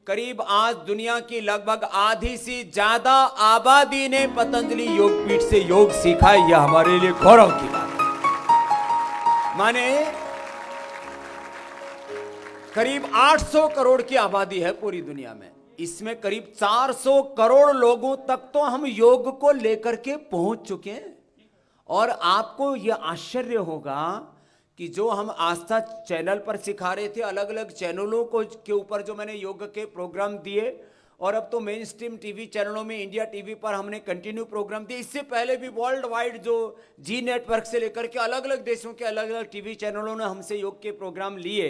करीब आज दुनिया की लगभग आधी से ज्यादा आबादी ने पतंजलि योगपीठ से योग सीखा है। यह हमारे लिए गौरव की बात है। माने करीब 800 करोड़ की आबादी है पूरी दुनिया में। इसमें करीब 400 करोड़ लोगों तक तो हम योग को लेकर के पहुंच चुके हैं। और आपको यह आश्चर्य होगा कि जो हम आस्था चैनल पर सिखा रहे थे, अलग अलग चैनलों को के ऊपर जो मैंने योग के प्रोग्राम दिए, और अब तो मेन स्ट्रीम टीवी चैनलों में, इंडिया टीवी पर हमने कंटिन्यू प्रोग्राम दिए। इससे पहले भी वर्ल्ड वाइड जो जी नेटवर्क से लेकर के अलग अलग देशों के अलग अलग टीवी चैनलों ने हमसे योग के प्रोग्राम लिए।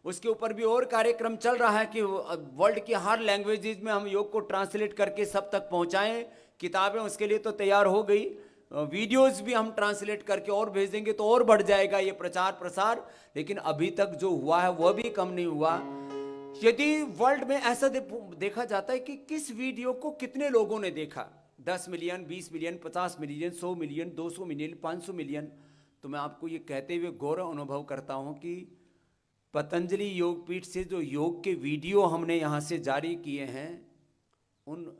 उसके ऊपर भी और कार्यक्रम चल रहा है कि वर्ल्ड की हर लैंग्वेजेज में हम योग को ट्रांसलेट करके सब तक पहुंचाएं। किताबें उसके लिए तो तैयार हो गई, वीडियोस भी हम ट्रांसलेट करके और भेज देंगे तो और बढ़ जाएगा ये प्रचार प्रसार। लेकिन अभी तक जो हुआ है वह भी कम नहीं हुआ। यदि वर्ल्ड में ऐसा देखा जाता है कि किस वीडियो को कितने लोगों ने देखा, 10 million, 20 million, 50 million, 100 million, 200 million, 500 million, तो मैं आपको ये कहते हुए गौरव अनुभव करता हूं कि पतंजलि योगपीठ से जो योग के वीडियो हमने यहाँ से जारी किए हैं, उन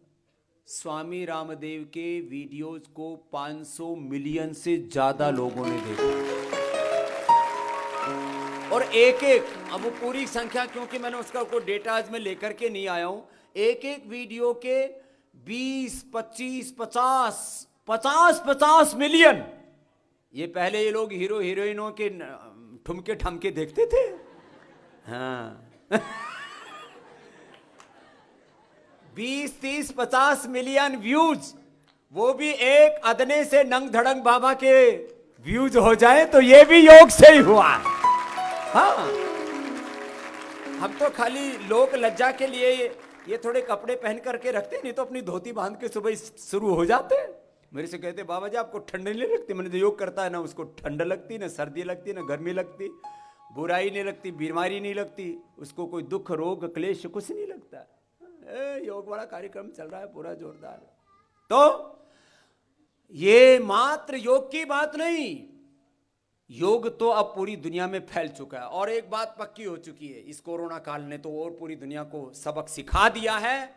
स्वामी रामदेव के वीडियोज को 500 मिलियन से ज्यादा लोगों ने देखा। और एक एक, अब वो पूरी संख्या क्योंकि मैंने उसका कोई डेटा आज में लेकर के नहीं आया हूं, एक एक वीडियो के 20, 25, 50 मिलियन। ये पहले ये लोग हीरो हीरोइनों के ठुमके ठमके देखते थे। हाँ 20, 30, 50 मिलियन व्यूज, वो भी एक अदने से नंग धड़ंग बाबा के व्यूज हो जाए तो ये भी योग से ही हुआ। हाँ, हम तो खाली लोक लज्जा के लिए ये थोड़े कपड़े पहन करके रखते, नहीं तो अपनी धोती बांध के सुबह शुरू हो जाते। मेरे से कहते बाबा जी आपको ठंड नहीं लगती? मैंने जो योग करता है ना उसको ठंड लगती, ना सर्दी लगती, ना गर्मी लगती, बुराई नहीं लगती, बीमारी नहीं लगती, उसको कोई दुख रोग क्लेश कुछ नहीं लगता। योग वाला कार्यक्रम चल रहा है पूरा जोरदार। तो ये मात्र योग की बात नहीं, योग तो अब पूरी दुनिया में फैल चुका है। और एक बात पक्की हो चुकी है, इस कोरोना काल ने तो और पूरी दुनिया को सबक सिखा दिया है,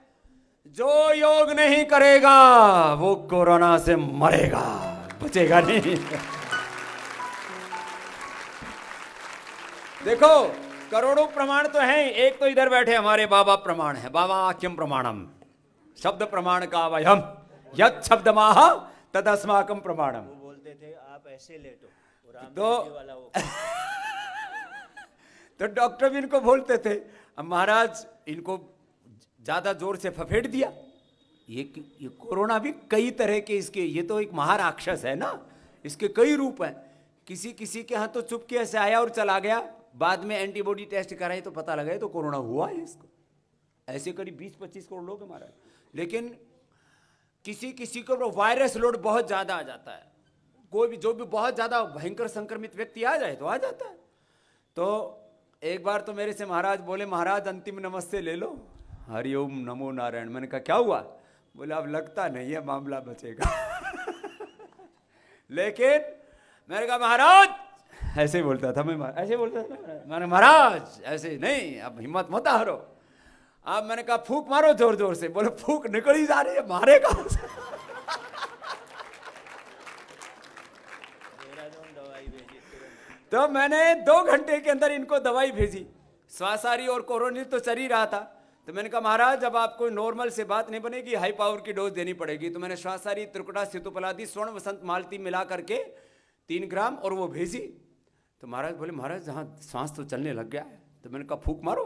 जो योग नहीं करेगा वो कोरोना से मरेगा, बचेगा नहीं। देखो करोड़ों प्रमाण तो हैं, एक तो इधर बैठे हमारे बाबा प्रमाण है, बाबा वाक्यम प्रमाणम, शब्द प्रमाण का वयम यत् शब्द माह तदस्माकम प्रमाणम। वो बोलते थे आप ऐसे लेटो, तो डॉक्टर भी इनको बोलते थे। अब महाराज इनको ज्यादा जोर से फफेट दिया। ये कोरोना भी कई तरह के इसके, ये तो एक महाराक्षस है ना, इसके कई रूप हैं। किसी किसी के यहाँ तो चुपके से आया और चला गया, बाद में एंटीबॉडी टेस्ट कराए तो पता लगा तो कोरोना हुआ है इसको। ऐसे करीब 20-25 करोड़ लोग हमारा। लेकिन किसी किसी को वायरस लोड बहुत ज्यादा आ जाता है, कोई भी जो भी बहुत ज्यादा भयंकर संक्रमित व्यक्ति आ जाए तो आ जाता है। तो एक बार तो मेरे से महाराज बोले, महाराज अंतिम नमस्ते ले लो, हरिओम नमो नारायण। मैंने कहा क्या हुआ? बोले अब लगता नहीं है मामला बचेगा। लेकिन मैंने कहा महाराज, ऐसे ही बोलता था मैं, ऐसे बोलता था मैंने, महाराज ऐसे नहीं, अब हिम्मत मत हारो। अब मैंने कहा फूंक मारो जोर जोर से। बोले फूंक निकल ही जा रही है, मारे कहां से? तो मैंने 2 घंटे के अंदर इनको दवाई भेजी। श्वासारी और कोरोनिल तो चल ही रहा था। तो मैंने कहा महाराज अब आपको नॉर्मल से बात नहीं बनेगी, हाई पावर की डोज देनी पड़ेगी। तो मैंने श्वासारी, त्रिकुटा, सितुपलादी, स्वर्ण वसंत मालती मिला करके 3 ग्राम और वो भेजी। तो महाराज बोले महाराज जहाँ सांस तो चलने लग गया है। तो मैंने कहा फूंक मारो।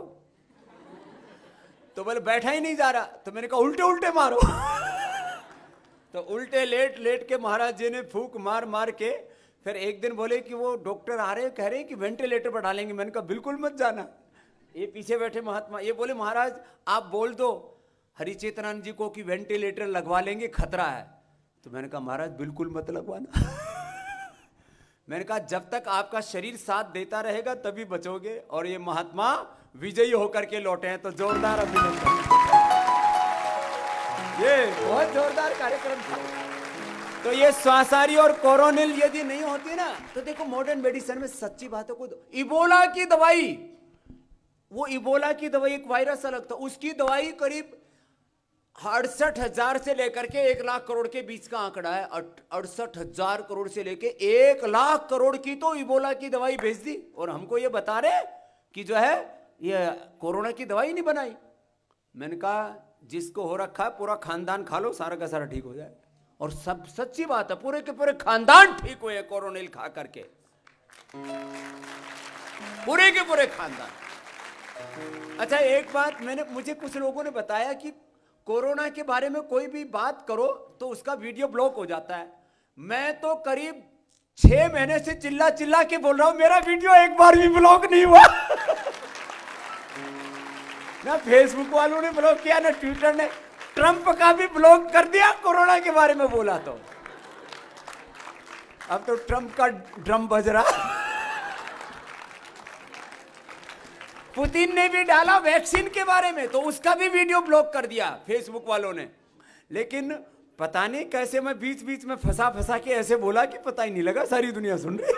तो बोले बैठा ही नहीं जा रहा। तो मैंने कहा उल्टे उल्टे मारो। तो उल्टे लेट लेट के महाराज जी ने फूंक मार मार के फिर एक दिन बोले कि वो डॉक्टर आ रहे हैं, कह रहे हैं कि वेंटिलेटर पर डालेंगे। मैंने कहा बिल्कुल मत जाना। ये पीछे बैठे महात्मा ये बोले महाराज आप बोल दो हरिचेतनानंद जी को कि वेंटिलेटर लगवा लेंगे, खतरा है। तो मैंने कहा महाराज बिल्कुल मत लगवाना। मैंने कहा जब तक आपका शरीर साथ देता रहेगा तभी बचोगे। और ये महात्मा विजयी होकर के लौटे हैं, तो जोरदार अभिनंदन। ये बहुत जोरदार कार्यक्रम था। तो ये श्वासारी और कोरोनिल यदि नहीं होती ना, तो देखो मॉडर्न मेडिसिन में सच्ची बातों को, इबोला की दवाई, वो इबोला की दवाई एक वायरस अलग था, उसकी दवाई करीब 68,000 से लेकर के 1 लाख करोड़ के बीच का आंकड़ा है। 68,000 करोड़ से लेके 1 लाख करोड़ की तो इबोला की दवाई भेज दी। और हमको ये बता रहे कि जो है ये कोरोना की दवाई नहीं बनाई। मैंने कहा जिसको हो रखा है पूरा खानदान खा लो, सारा का सारा ठीक हो जाए। और सब सच्ची बात है, पूरे के पूरे खानदान ठीक हुए कोरोनिल खा करके, पूरे के पूरे खानदान। अच्छा एक बात मुझे कुछ लोगों ने बताया कि कोरोना के बारे में कोई भी बात करो तो उसका वीडियो ब्लॉक हो जाता है। मैं तो करीब 6 महीने से चिल्ला चिल्ला के बोल रहा हूं, मेरा वीडियो एक बार भी ब्लॉक नहीं हुआ। ना फेसबुक वालों ने ब्लॉक किया, ना ट्विटर ने। ट्रंप का भी ब्लॉक कर दिया कोरोना के बारे में बोला तो। अब तो ट्रंप का ड्रम बज रहा। पुतिन ने भी डाला वैक्सीन के बारे में, तो उसका भी वीडियो ब्लॉक कर दिया फेसबुक वालों ने। लेकिन पता नहीं कैसे मैं बीच बीच में फंसा के ऐसे बोला कि पता ही नहीं लगा, सारी दुनिया सुन रही।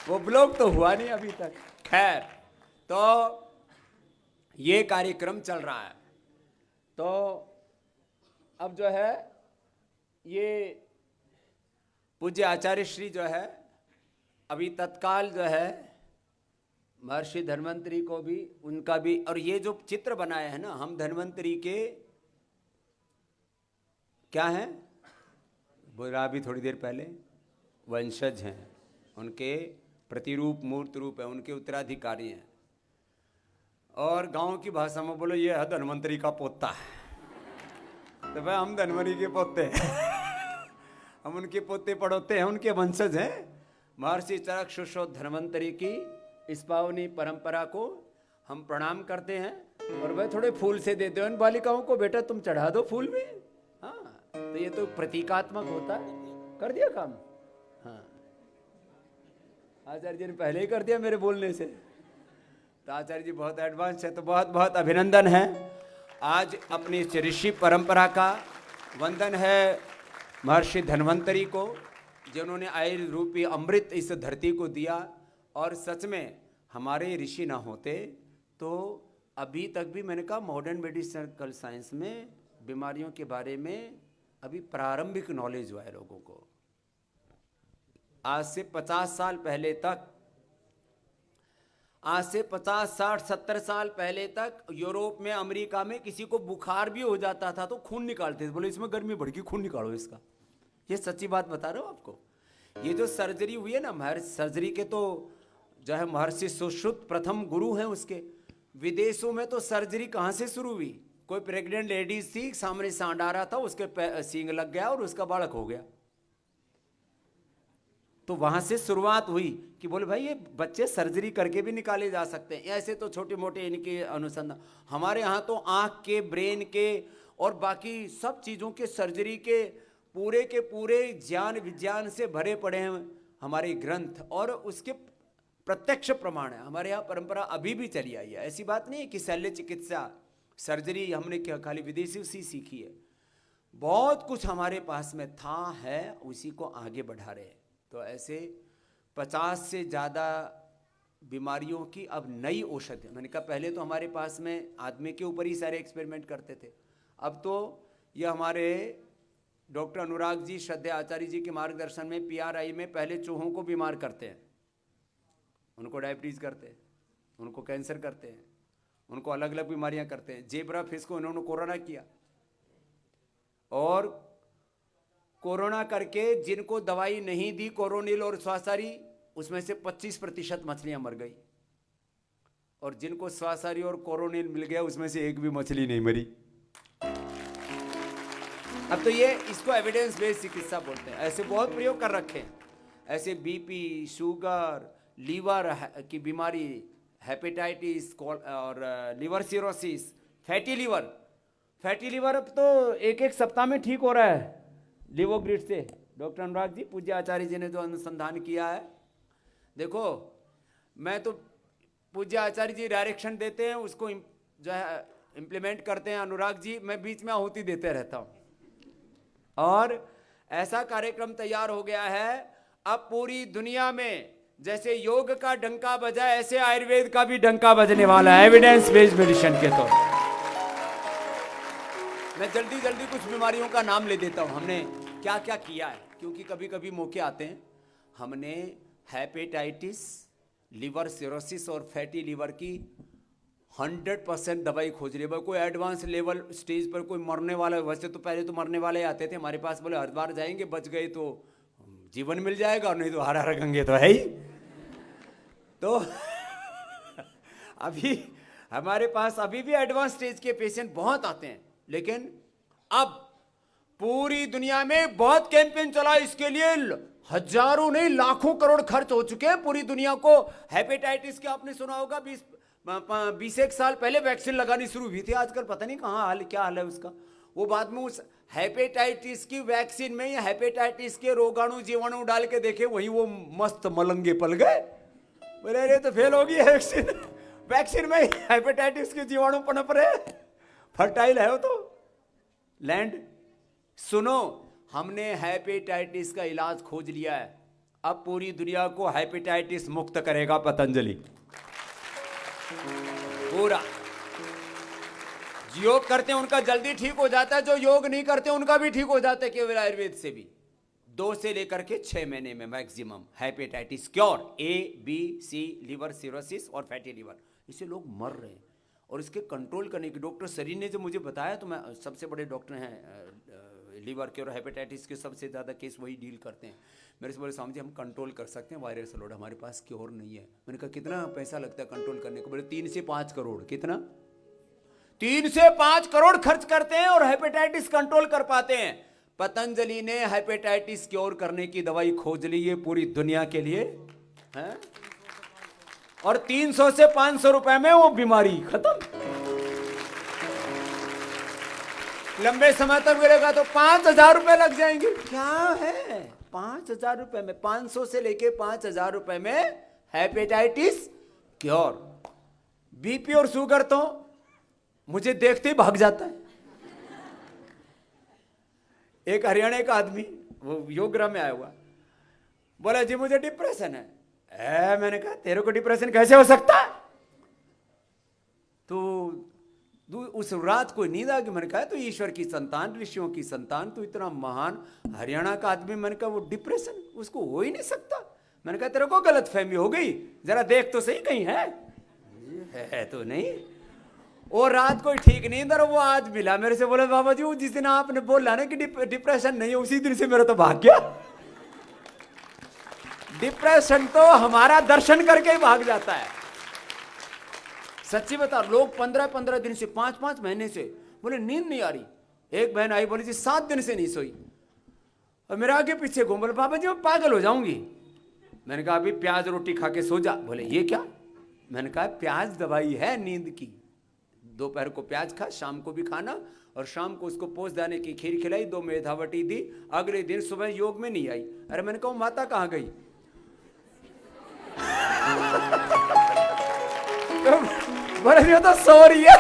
वो ब्लॉक तो हुआ नहीं अभी तक। खैर, तो ये कार्यक्रम चल रहा है। तो अब जो है ये पूज्य आचार्य श्री जो है अभी तत्काल जो है महर्षि धन्वंतरी को भी, उनका भी, और ये जो चित्र बनाए हैं ना, हम धन्वंतरी के क्या हैं, बोला अभी थोड़ी देर पहले, वंशज हैं, उनके प्रतिरूप मूर्त रूप है, उनके उत्तराधिकारी हैं। और गांव की भाषा में बोलो ये है धन्वंतरी का पोता है। तो भाई हम धन्वंतरी के पोते हैं। हम उनके पोते पड़ोते हैं, उनके वंशज हैं। महर्षि चरक सुश्रोत धन्वंतरी की इस पावनी परंपरा को हम प्रणाम करते हैं और वह थोड़े फूल से देते हैं बालिकाओं को, बेटा तुम चढ़ा दो फूल में। हाँ, तो ये तो प्रतीकात्मक होता है। कर दिया काम। हाँ, आचार्य जी ने पहले ही कर दिया मेरे बोलने से। तो आचार्य जी बहुत एडवांस है, तो बहुत बहुत अभिनंदन है। आज अपनी इस ऋषि परंपरा का वंदन है महर्षि धन्वंतरी को, जिन्होंने आयुर्वेद रूपी अमृत इस धरती को दिया। और सच में हमारे ऋषि ना होते तो अभी तक भी, मैंने कहा, मॉडर्न मेडिसिनल साइंस में बीमारियों के बारे में अभी प्रारंभिक नॉलेज हुआ है लोगों को। आज से 50 साल पहले तक, आज से 50, 60, 70 साल पहले तक यूरोप में, अमेरिका में किसी को बुखार भी हो जाता था तो खून निकालते थे, बोले इसमें गर्मी बढ़ गई, खून निकालो इसका। ये सच्ची बात बता रहा हूं आपको। ये जो सर्जरी हुई है ना, महर्षि सर्जरी के तो जो है महर्षि सुश्रुत प्रथम गुरु हैं उसके। विदेशों में तो सर्जरी कहाँ से शुरू हुई? कोई प्रेग्नेंट लेडीज थी, सामने सांड आ रहा था, उसके सींग लग गया और उसका बालक हो गया। तो वहां से शुरुआत हुई कि बोले भाई ये बच्चे सर्जरी करके भी निकाले जा सकते हैं। ऐसे तो छोटे मोटे इनके अनुसंधान, हमारे यहाँ तो आँख के, ब्रेन के और बाकी सब चीज़ों के सर्जरी के पूरे ज्ञान विज्ञान से भरे पड़े हैं हमारे ग्रंथ, और उसके प्रत्यक्ष प्रमाण है। हमारे यहाँ परंपरा अभी भी चली आई है। ऐसी बात नहीं है कि शल्य चिकित्सा, सर्जरी हमने क्या खाली विदेशी से सीखी है। बहुत कुछ हमारे पास में था, है, उसी को आगे बढ़ा रहे हैं। तो ऐसे 50 से ज़्यादा बीमारियों की अब नई औषधि। मैंने कहा पहले तो हमारे पास में आदमी के ऊपर ही सारे एक्सपेरिमेंट करते थे, अब तो ये हमारे डॉक्टर अनुराग जी, श्रद्धेय आचार्य जी के मार्गदर्शन में PRI में पहले चूहों को बीमार करते हैं, उनको डायबिटीज़ करते हैं, उनको कैंसर करते हैं, उनको अलग अलग बीमारियां करते हैं। जेब्रा फिश को उन्होंने कोरोना किया, और कोरोना करके जिनको दवाई नहीं दी कोरोनिल और स्वासारी, उसमें से 25% मछलियां मर गई, और जिनको स्वासारी और कोरोनिल मिल गया उसमें से एक भी मछली नहीं मरी। अब तो ये इसको एविडेंस बेस्ड चिकित्सा बोलते हैं। ऐसे बहुत प्रयोग कर रखे हैं। ऐसे BP, शुगर, लीवर की बीमारी, हेपेटाइटिस और लिवर सिरोसिस, फैटी लीवर अब तो एक सप्ताह में ठीक हो रहा है लिवोग्रिड से। डॉक्टर अनुराग जी, पूज्य आचार्य जी ने जो अनुसंधान किया है, देखो मैं तो पूज्य आचार्य जी डायरेक्शन देते हैं, उसको जो है इम्प्लीमेंट करते हैं अनुराग जी, मैं बीच में आहुति देते रहता हूँ। और ऐसा कार्यक्रम तैयार हो गया है अब पूरी दुनिया में, जैसे योग का डंका बजा ऐसे आयुर्वेद का भी डंका बजने वाला है, एविडेंस बेस्ड मेडिसिन के तौर पर। मैं जल्दी जल्दी कुछ बीमारियों का नाम ले देता हूं हमने क्या क्या किया है, क्योंकि कभी कभी मौके आते हैं। हमने हेपेटाइटिस, लिवर सिरोसिस और फैटी लीवर की 100% दवाई खोज रही है। कोई एडवांस लेवल स्टेज पर कोई मरने वाला, वैसे तो पहले तो मरने वाले आते थे हमारे पास, बोले हरिद्वार जाएंगे, बच गए तो जीवन मिल जाएगा, और नहीं तो हर हर गंगे तो है ही। तो अभी हमारे पास अभी भी एडवांस स्टेज के पेशेंट बहुत आते हैं, लेकिन अब पूरी दुनिया में बहुत कैंपेन चला इसके लिए, हजारों नहीं लाखों करोड़ खर्च हो चुके हैं पूरी दुनिया को। हेपेटाइटिस के आपने सुना होगा, 20 साल पहले वैक्सीन लगानी शुरू हुई थी, आजकल पता नहीं कहाँ हाल, क्या हाल है उसका। वो बाद में उस हेपेटाइटिस की वैक्सीन में या हेपेटाइटिस के रोगाणु जीवाणु डाल के देखे, वही वो मस्त मलंगे पल गए। बोले अरे तो फेल हो गई वैक्सीन, वैक्सीन में हेपेटाइटिस के जीवाणु पनप रहे, फर्टाइल है वो तो लैंड। सुनो, हमने हेपेटाइटिस का इलाज खोज लिया है, अब पूरी दुनिया को हेपेटाइटिस मुक्त करेगा पतंजलि पूरा। जो योग करते हैं उनका जल्दी ठीक हो जाता है, जो योग नहीं करते उनका भी ठीक हो जाता है केवल आयुर्वेद से भी। 2 से लेकर के 6 महीने में maximum hepatitis cure. A, B, C, liver cirrhosis और फैटी लीवर, इससे लोग मर रहे हैं। और इसके कंट्रोल करने की डॉक्टर सरीन ने जो मुझे बताया, तो मैं सबसे बड़े डॉक्टर हैं लीवर के और हेपेटाइटिस के, सबसे ज़्यादा केस वही डील करते हैं। मेरे से बोले स्वामी जी हम कंट्रोल कर सकते हैं वायरस लोड, हमारे पास क्योर नहीं है। मैंने कहा कितना पैसा लगता है कंट्रोल करने को? बोले 3 से 5 करोड़। कितना? 3 से 5 करोड़ खर्च करते हैं और हेपेटाइटिस कंट्रोल कर पाते हैं। पतंजलि ने हेपेटाइटिस क्योर करने की दवाई खोज ली है पूरी दुनिया के लिए, है? और 300 से 500 रुपए में वो बीमारी खत्म। लंबे समय तक मिलेगा तो 5,000 रुपए लग जाएंगे। क्या है 5,000 रुपए में, 500 से लेके 5,000 रुपए में हेपेटाइटिस क्योर। बीपी और शुगर तो मुझे देखते ही भाग जाता है। एक हरियाणा का आदमी, वो योगरा में आया हुआ, बोला जी मुझे डिप्रेशन है। मैंने कहा तेरे को डिप्रेशन कैसे हो सकता है? तो उस रात को नींद आ गई। मैंने कहा तो ईश्वर की संतान, ऋषियों की संतान, तो इतना महान हरियाणा का आदमी, मैंने कहा वो डिप्रेशन उसको हो ही नहीं सकता। मैंने कहा तेरे को गलत फहमी हो गई, जरा देख तो सही कहीं है तो नहीं। और रात को ठीक नहीं था, वो आज मिला मेरे से, बोले बाबा जी वो जिस दिन आपने बोला ना कि डिप्रेशन नहीं है, उसी दिन से मेरा तो भाग गया। डिप्रेशन तो हमारा दर्शन करके ही भाग जाता है। सच्ची बता, लोग 15-15 दिन से, 5-5 महीने से बोले नींद नहीं आ रही। एक बहन आई, बोली जी 7 दिन से नहीं सोई, और मेरे आगे पीछे घूम, बोले बाबा जी मैं पागल हो जाऊंगी। मैंने कहा अभी प्याज रोटी खा के सो जा। बोले ये क्या? मैंने कहा प्याज दवाई है नींद की। दोपहर को प्याज खा, शाम को भी खाना, और शाम को उसको पोष दाने की खीर खिलाई, 2 मेधावटी दी। अगले दिन सुबह योग में नहीं आई। अरे मैंने कहा माता कहाँ गई? तो बोले तो सो रही है।